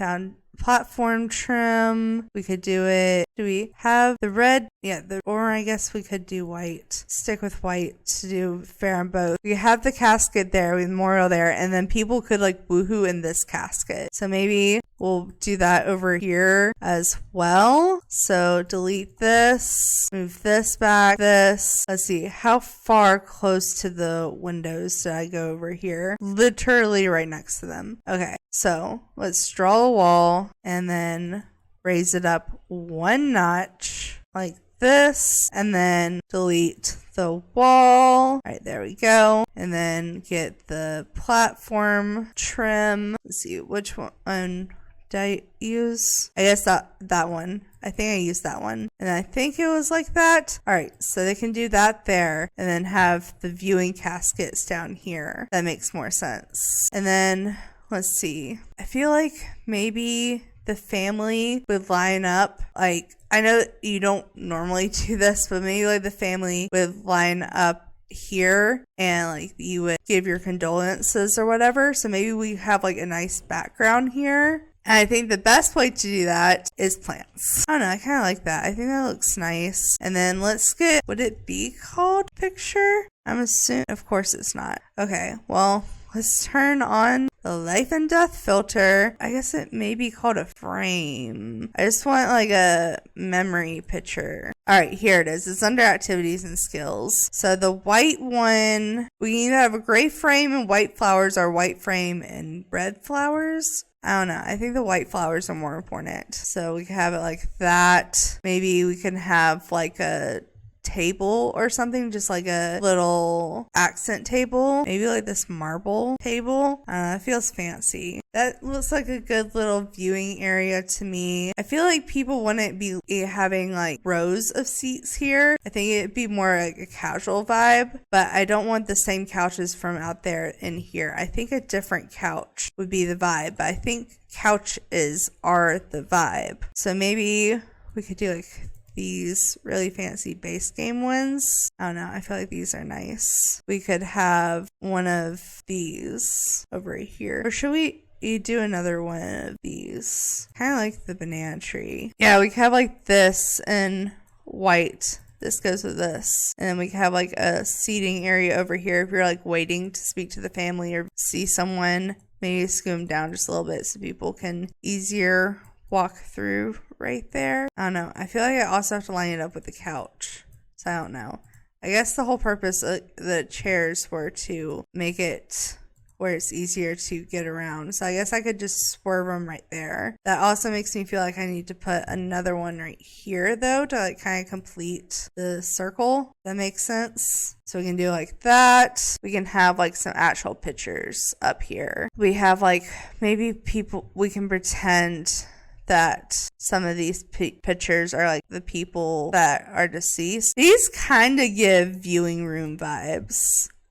platform trim, we could do it. Do we have the red? Yeah, or I guess we could do white. Stick with white to do fair on both. We have the casket there with memorial there, and then people could like woohoo in this casket. So maybe we'll do that over here as well. So delete this, move this back, this. Let's see, how far close to the windows did I go over here? Literally right next to them. Okay, so let's draw a wall and then raise it up one notch like this, and then delete the wall. All right, there we go. And then get the platform trim. Let's see, which one did I use? I guess that one. I think I used that one. And I think it was like that. All right, so they can do that there and then have the viewing caskets down here. That makes more sense. And then let's see. I feel like maybe the family would line up. Like, I know that you don't normally do this, but maybe like the family would line up here and like you would give your condolences or whatever. So maybe we have like a nice background here. And I think the best way to do that is plants. I don't know, I kind of like that. I think that looks nice. And then let's get, would it be called picture? I'm assuming, of course it's not. Okay, well, let's turn on the life and death filter. I guess it may be called a frame. I just want like a memory picture. All right, here it is. It's under activities and skills. So the white one, we either have a gray frame and white flowers or white frame and red flowers. I don't know. I think the white flowers are more important. So we can have it like that. Maybe we can have like a table or something, just like a little accent table, maybe like this marble table. I don't know, it feels fancy. That looks like a good little viewing area to me. I feel like people wouldn't be having like rows of seats here. I think it'd be more like a casual vibe, but I don't want the same couches from out there in here. I think a different couch would be the vibe, but I think couches are the vibe. So maybe we could do like these really fancy base game ones. I don't know. I feel like these are nice. We could have one of these over here. Or should we do another one of these? Kind of like the banana tree. Yeah, we could have like this in white. This goes with this. And then we could have like a seating area over here if you're like waiting to speak to the family or see someone. Maybe scoot down just a little bit so people can easier walk through right there. I don't know. I feel like I also have to line it up with the couch. So I don't know. I guess the whole purpose of the chairs were to make it where it's easier to get around. So I guess I could just swerve them right there. That also makes me feel like I need to put another one right here though to like kind of complete the circle. That makes sense. So we can do like that. We can have like some actual pictures up here. We have like maybe people, we can pretend that some of these pictures are like the people that are deceased. These kind of give viewing room vibes.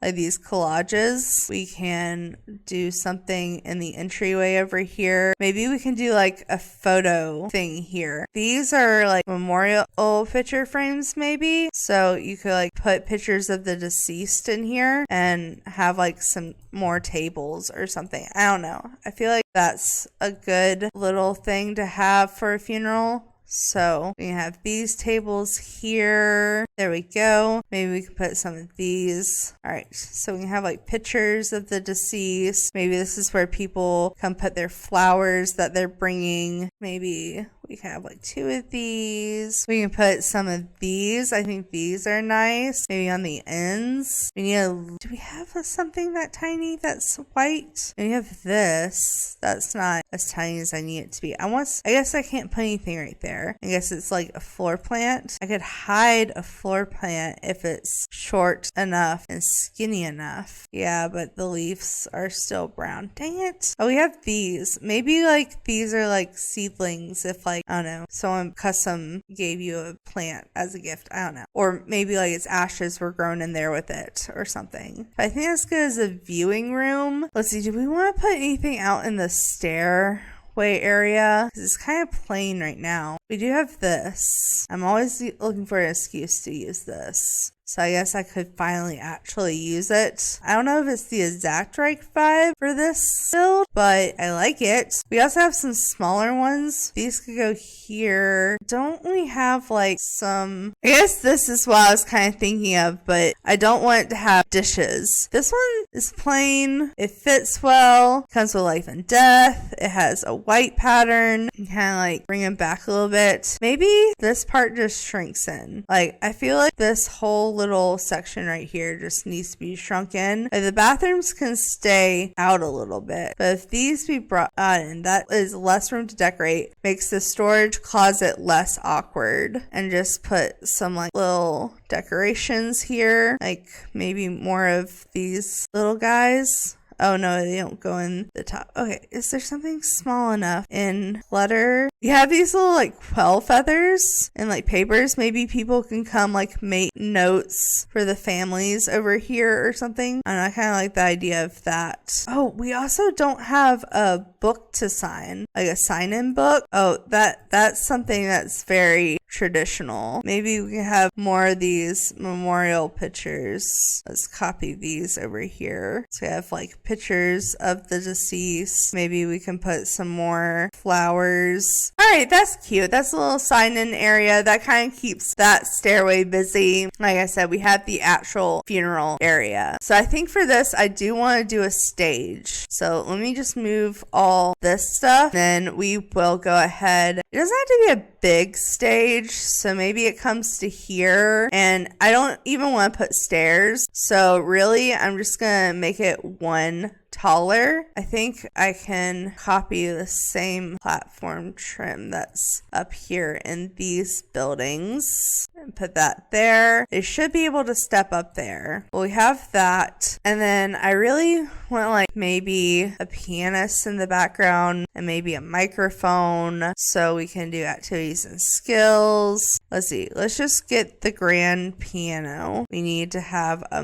Like these collages. We can do something in the entryway over here. Maybe we can do like a photo thing here. These are like memorial picture frames maybe. So you could like put pictures of the deceased in here and have like some more tables or something. I don't know. I feel like that's a good little thing to have for a funeral. So we have these tables here. There we go. Maybe we can put some of these. All right. So we can have like pictures of the deceased. Maybe this is where people come put their flowers that they're bringing. Maybe we can have like 2 of these. We can put some of these. I think these are nice. Maybe on the ends. We need do we have something that tiny that's white? And we have this. That's not as tiny as I need it to be. I guess I can't put anything right there. I guess it's like a floor plant. I could hide a floor plant if it's short enough and skinny enough. Yeah, but the leaves are still brown. Dang it. Oh, we have these. Maybe like these are like seedlings if like, I don't know, someone custom gave you a plant as a gift. I don't know. Or maybe like its ashes were grown in there with it or something. But I think that's good as a viewing room. Let's see. Do we want to put anything out in the stairway area? Because it's kind of plain right now. We do have this. I'm always looking for an excuse to use this. So I guess I could finally actually use it. I don't know if it's the exact right vibe for this build, but I like it. We also have some smaller ones. These could go here. Don't we have like some... I guess this is what I was kind of thinking of, but I don't want it to have dishes. This one is plain. It fits well. Comes with life and death. It has a white pattern. You kind of like bring it back a little bit. Maybe this part just shrinks in. Like, I feel like this whole little section right here just needs to be shrunken. Like, the bathrooms can stay out a little bit, but if these be brought in, that is less room to decorate, makes the storage closet less awkward, and just put some like little decorations here, like maybe more of these little guys. Oh no, they don't go in the top. Okay, is there something small enough in clutter? You have these little like quill feathers and like papers. Maybe people can come like make notes for the families over here or something. I don't know, I kind of like the idea of that. Oh, we also don't have a book to sign, like a sign-in book. Oh, that's something that's very traditional. Maybe we can have more of these memorial pictures. Let's copy these over here. So we have like pictures of the deceased. Maybe we can put some more flowers. All right, that's cute. That's a little sign-in area that kind of keeps that stairway busy. Like I said, we have the actual funeral area. So I think for this, I do want to do a stage. So let me just move all this stuff. Then we will go ahead. It doesn't have to be a big stage, so maybe it comes to here, and I don't even want to put stairs, so really I'm just gonna make it one taller. I think I can copy the same platform trim that's up here in these buildings and put that there. They should be able to step up there. Well, we have that, and then I really want like maybe a pianist in the background and maybe a microphone so we can do activities and skills. Let's see, let's just get the grand piano. We need to have a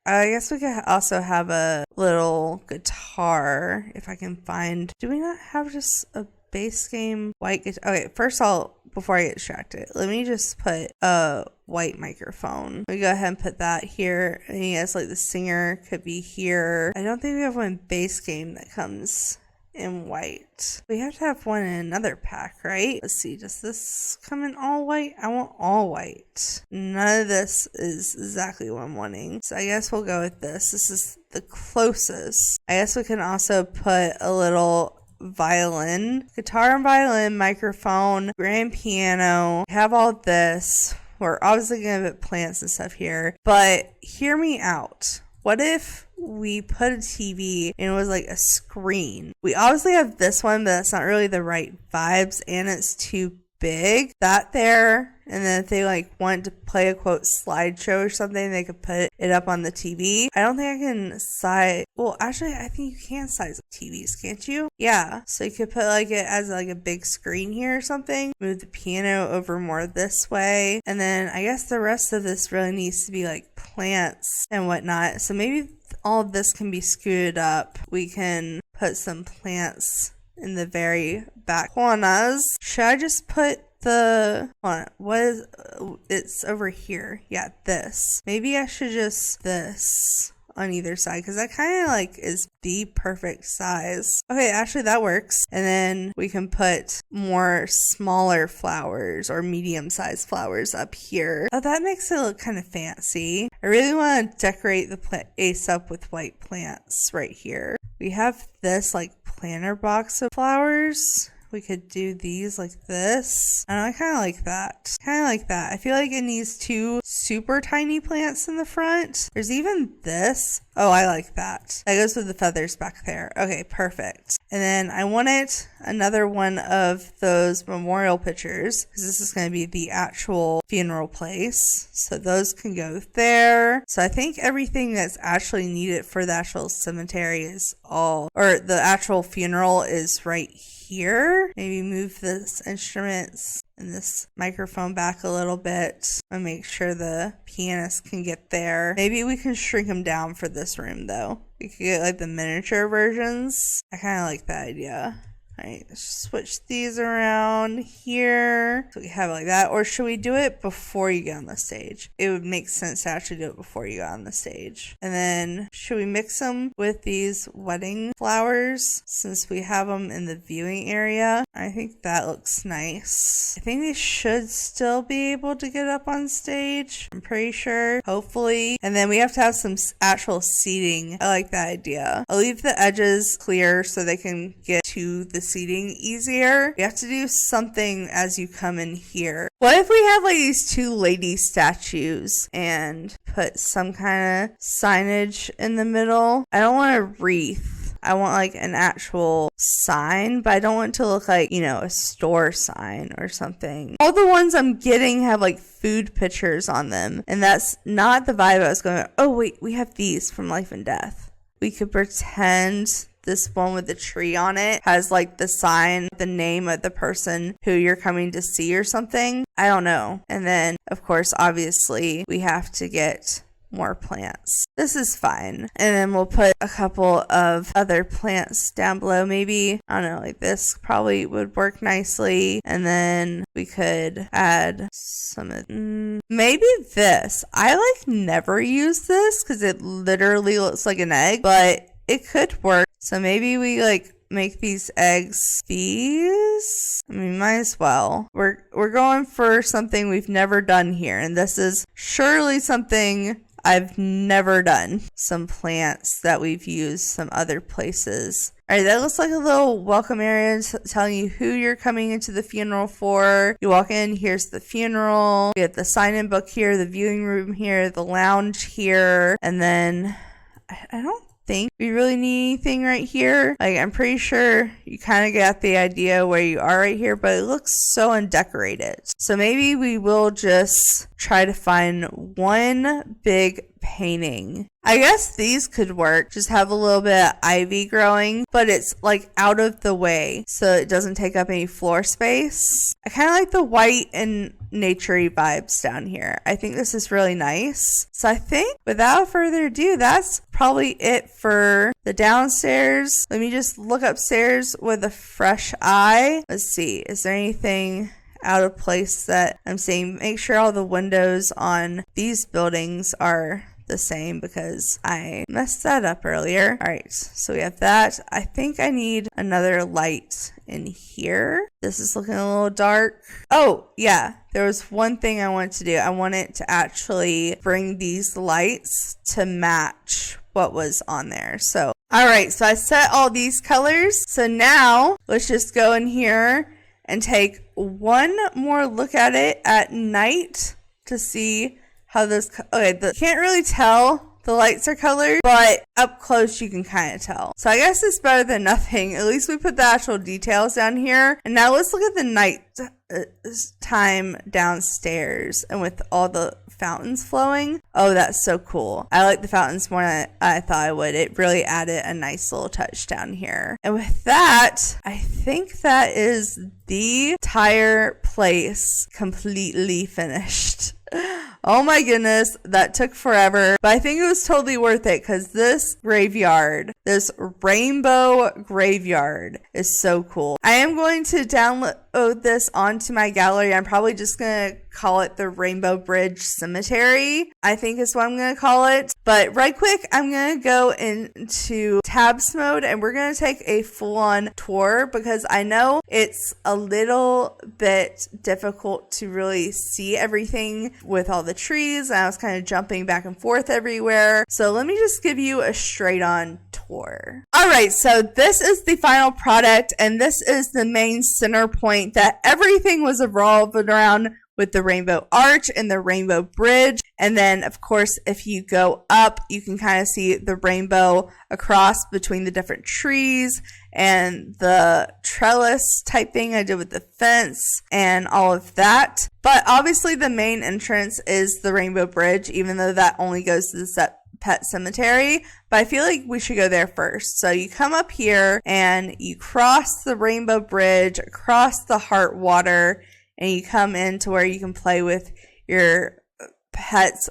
I guess we could also have a little guitar if I can find. Do we not have just a base game white guitar? Okay, first before I get distracted, let me just put a white microphone. We go ahead and put that here. And yes, like the singer could be here. I don't think we have one base game that comes in white. We have to have one in another pack, right? Let's see, does this come in all white? I want all white. None of this is exactly what I'm wanting, so I guess we'll go with this. This is the closest. I guess we can also put a little violin, guitar and violin, microphone, grand piano. Have all this. We're obviously gonna put plants and stuff here, but hear me out. What if we put a TV and it was like a screen? We obviously have this one, but that's not really the right vibes, and it's too big. That there, and then if they like want to play a quote slideshow or something, they could put it up on the TV. I don't think I can size. Well, actually, I think you can size TVs, can't you? Yeah. So you could put like it as like a big screen here or something. Move the piano over more this way, and then I guess the rest of this really needs to be like plants and whatnot. So maybe all of this can be scooted up. We can put some plants in the very back corners. Should I just put it's over here. Yeah, this. Maybe I should just this on either side because that kind of like is the perfect size. Okay, actually that works. And then we can put more smaller flowers or medium-sized flowers up here. Oh, that makes it look kind of fancy. I really want to decorate the place up with white plants right here. We have this like planter box of flowers. We could do these like this. And I kind of like that. I feel like it needs 2 super tiny plants in the front. There's even this. Oh, I like that. That goes with the feathers back there. Okay, perfect. And then I wanted another one of those memorial pictures because this is going to be the actual funeral place. So those can go there. So I think everything that's actually needed for the actual cemetery is or the actual funeral is right here. Maybe move this instruments and this microphone back a little bit and make sure the pianist can get there. Maybe we can shrink them down for this room though. We could get like the miniature versions. I kind of like that idea. Alright, let's switch these around here. So we have it like that. Or should we do it before you get on the stage? It would make sense to actually do it before you got on the stage. And then should we mix them with these wedding flowers since we have them in the viewing area? I think that looks nice. I think they should still be able to get up on stage. I'm pretty sure. Hopefully. And then we have to have some actual seating. I like that idea. I'll leave the edges clear so they can get to the seating easier. You have to do something as you come in here. What if we have like these 2 lady statues and put some kind of signage in the middle? I don't want a wreath. I want like an actual sign, but I don't want it to look like, you know, a store sign or something. All the ones I'm getting have like food pictures on them, and that's not the vibe I was going, oh wait, we have these from Life and Death. We could pretend this one with the tree on it has like the sign, the name of the person who you're coming to see or something. I don't know. And then, of course, obviously, we have to get more plants. This is fine. And then we'll put a couple of other plants down below. Maybe, I don't know, like this probably would work nicely. And then we could add some of, maybe this. I like never use this because it literally looks like an egg, but it could work. So maybe we like make these eggs these. I mean, might as well. We're going for something we've never done here, and this is surely something I've never done. Some plants that we've used some other places. All right, that looks like a little welcome area telling you who you're coming into the funeral for. You walk in, here's the funeral. You get the sign-in book here, the viewing room here, the lounge here, and then I don't think we really need anything right here. Like, I'm pretty sure you kind of got the idea where you are right here, but it looks so undecorated. So maybe we will just try to find one big painting. I guess these could work. Just have a little bit of ivy growing, but it's like out of the way so it doesn't take up any floor space. I kind of like the white and naturey vibes down here. I think this is really nice. So I think without further ado, that's probably it for the downstairs. Let me just look upstairs with a fresh eye. Let's see. Is there anything out of place that I'm seeing? Make sure all the windows on these buildings are the same because I messed that up earlier. All right, so we have that. I think I need another light in here. This is looking a little dark. Oh yeah, there was one thing I wanted to do. I wanted to actually bring these lights to match what was on there. So all right, so I set all these colors. So now let's just go in here and take one more look at it at night to see how those, can't really tell the lights are colored, but up close you can kind of tell. So I guess it's better than nothing. At least we put the actual details down here. And now let's look at the night time downstairs and with all the fountains flowing. Oh, that's so cool. I like the fountains more than I thought I would. It really added a nice little touch down here. And with that, I think that is the entire place completely finished. Oh my goodness, that took forever, but I think it was totally worth it because this graveyard, this rainbow graveyard is so cool. I am going to download this onto my gallery. I'm probably just going to call it the Rainbow Bridge Cemetery, I think is what I'm going to call it. But right quick, I'm going to go into tabs mode and we're going to take a full-on tour because I know it's a little bit difficult to really see everything with all the trees. And I was kind of jumping back and forth everywhere. So let me just give you a straight-on tour. Alright, so this is the final product and this is the main center point that everything was revolving around with the rainbow arch and the rainbow bridge. And then of course if you go up you can kind of see the rainbow across between the different trees and the trellis type thing I did with the fence and all of that. But obviously the main entrance is the rainbow bridge, even though that only goes to the pet cemetery, but I feel like we should go there first. So you come up here and you cross the rainbow bridge, across the heart water, and you come into where you can play with your pet's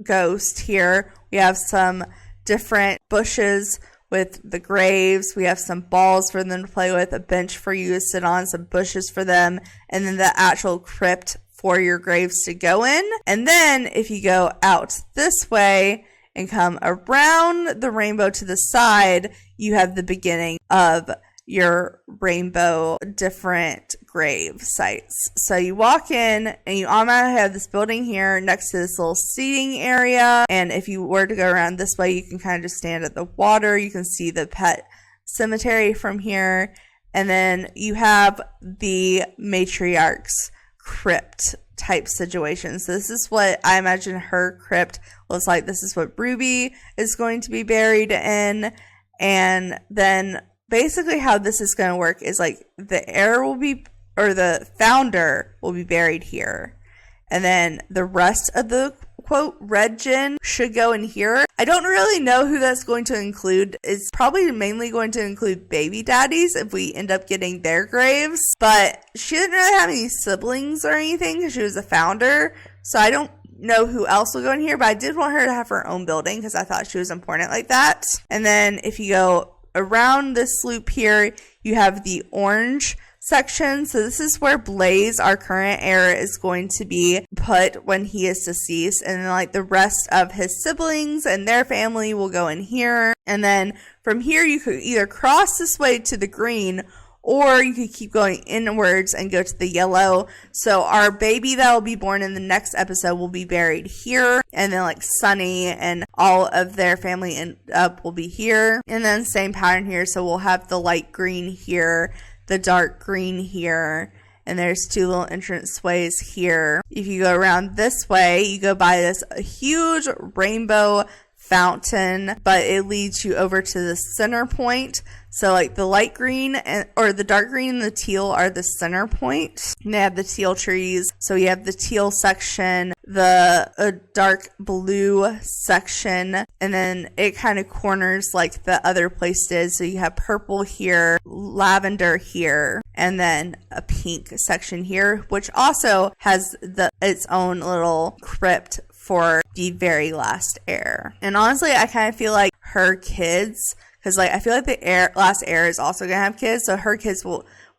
ghost here. We have some different bushes with the graves. We have some balls for them to play with, a bench for you to sit on, some bushes for them, and then the actual crypt for your graves to go in. And then if you go out this way and come around the rainbow to the side, you have the beginning of your rainbow different grave sites. So you walk in and you automatically have this building here next to this little seating area. And if you were to go around this way, you can kind of just stand at the water. You can see the pet cemetery from here. And then you have the matriarch's crypt type situation. So this is what I imagine her crypt looks like. This is what Ruby is going to be buried in. And then basically how this is going to work is like the heir will be, or the founder will be buried here. And then the rest of the quote red gen should go in here. I don't really know who that's going to include. It's probably mainly going to include baby daddies if we end up getting their graves. But she didn't really have any siblings or anything because she was a founder. So I don't know who else will go in here. But I did want her to have her own building because I thought she was important like that. And then if you go around this loop here, you have the orange section. So this is where Blaze, our current heir, is going to be put when he is deceased. And then like the rest of his siblings and their family will go in here. And then from here you could either cross this way to the green, or you could keep going inwards and go to the yellow. So our baby that will be born in the next episode will be buried here. And then like Sunny and all of their family will be here. And then same pattern here. So we'll have the light green here, the dark green here, and there's two little entrance ways here. If you go around this way, you go by this huge rainbow fountain, but it leads you over to the center point. So like the light green or the dark green and the teal are the center point. And they have the teal trees. So you have the teal section, the dark blue section, and then it kind of corners like the other place did. So you have purple here, lavender here, and then a pink section here, which also has its own little crypt for the very last heir. And honestly, I kind of feel like her kids, because like I feel like the last heir is also gonna have kids, so her kids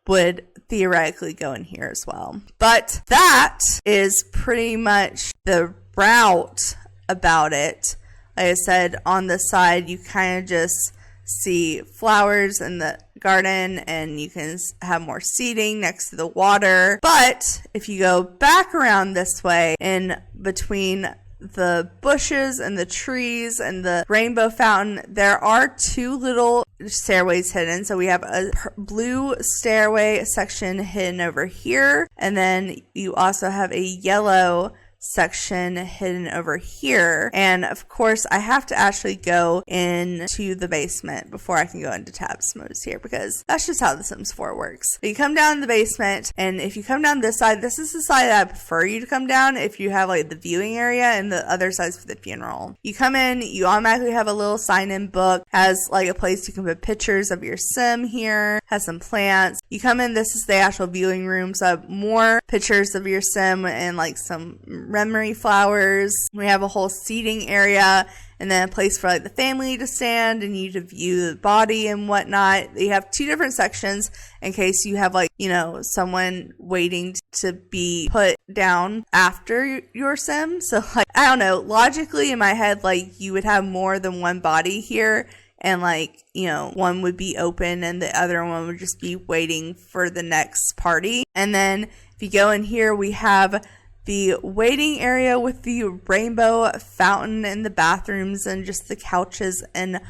would theoretically go in here as well. But that is pretty much the route about it. Like I said, on the side you kind of just see flowers in the garden and you can have more seating next to the water. But if you go back around this way, in between the bushes and the trees and the rainbow fountain, there are two little stairways hidden. So we have a blue stairway section hidden over here, and then you also have a yellow section hidden over here. And of course I have to actually go into the basement before I can go into tabs modes here, because that's just how The Sims 4 works. But you come down the basement, and if you come down this side, this is the side that I prefer you to come down if you have like the viewing area, and the other side's for the funeral. You come in, you automatically have a little sign-in book, has like a place you can put pictures of your sim here, has some plants. You come in, this is the actual viewing room, so I have more pictures of your sim and like some memory flowers. We have a whole seating area, and then a place for like the family to stand and you to view the body and whatnot. You have 2 different sections in case you have like, you know, someone waiting to be put down after your sim. So like, I don't know, logically in my head, like you would have more than one body here. And like, you know, one would be open and the other one would just be waiting for the next party. And then if you go in here, we have the waiting area with the rainbow fountain in the bathrooms and just the couches and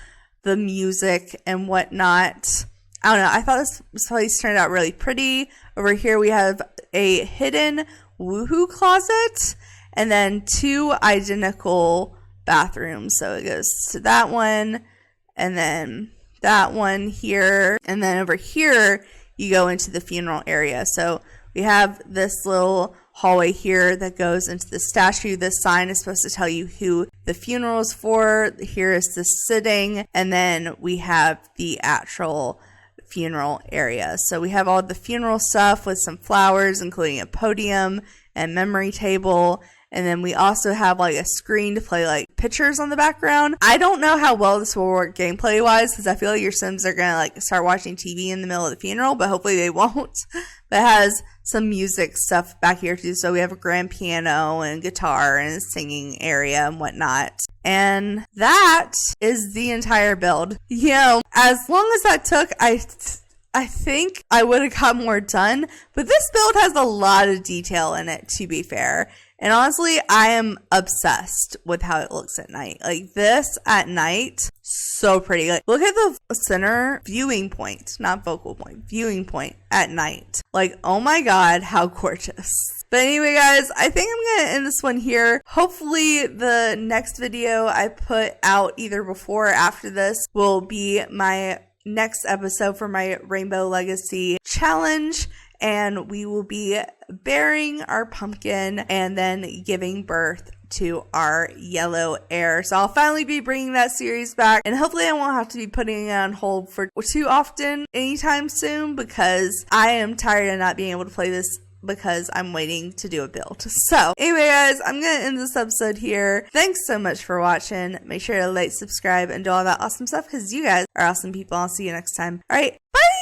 the music and whatnot. I don't know. I thought this place turned out really pretty. Over here we have a hidden woohoo closet and then 2 identical bathrooms. So it goes to that one and then that one here. And then over here you go into the funeral area. So we have this little hallway here that goes into the statue. This sign is supposed to tell you who the funeral is for. Here is the sitting, and then we have the actual funeral area. So we have all the funeral stuff with some flowers, including a podium and memory table. And then we also have like a screen to play like pictures on the background. I don't know how well this will work gameplay wise because I feel like your Sims are gonna like start watching TV in the middle of the funeral, but hopefully they won't. But it has some music stuff back here too. So we have a grand piano and guitar and a singing area and whatnot. And that is the entire build. You know, as long as that took, I think I would have got more done, but this build has a lot of detail in it, to be fair. And honestly, I am obsessed with how it looks at night. Like this at night, so pretty. Like look at the center viewing point, not focal point, viewing point at night. Like, oh my God, how gorgeous. But anyway, guys, I think I'm going to end this one here. Hopefully the next video I put out either before or after this will be my next episode for my Rainbow Legacy challenge, and we will be burying our pumpkin and then giving birth to our yellow heir. So I'll finally be bringing that series back, and hopefully I won't have to be putting it on hold for too often anytime soon because I am tired of not being able to play this because I'm waiting to do a build. So anyway, guys, I'm going to end this episode here. Thanks so much for watching. Make sure to like, subscribe, and do all that awesome stuff because you guys are awesome people. I'll see you next time. All right, bye!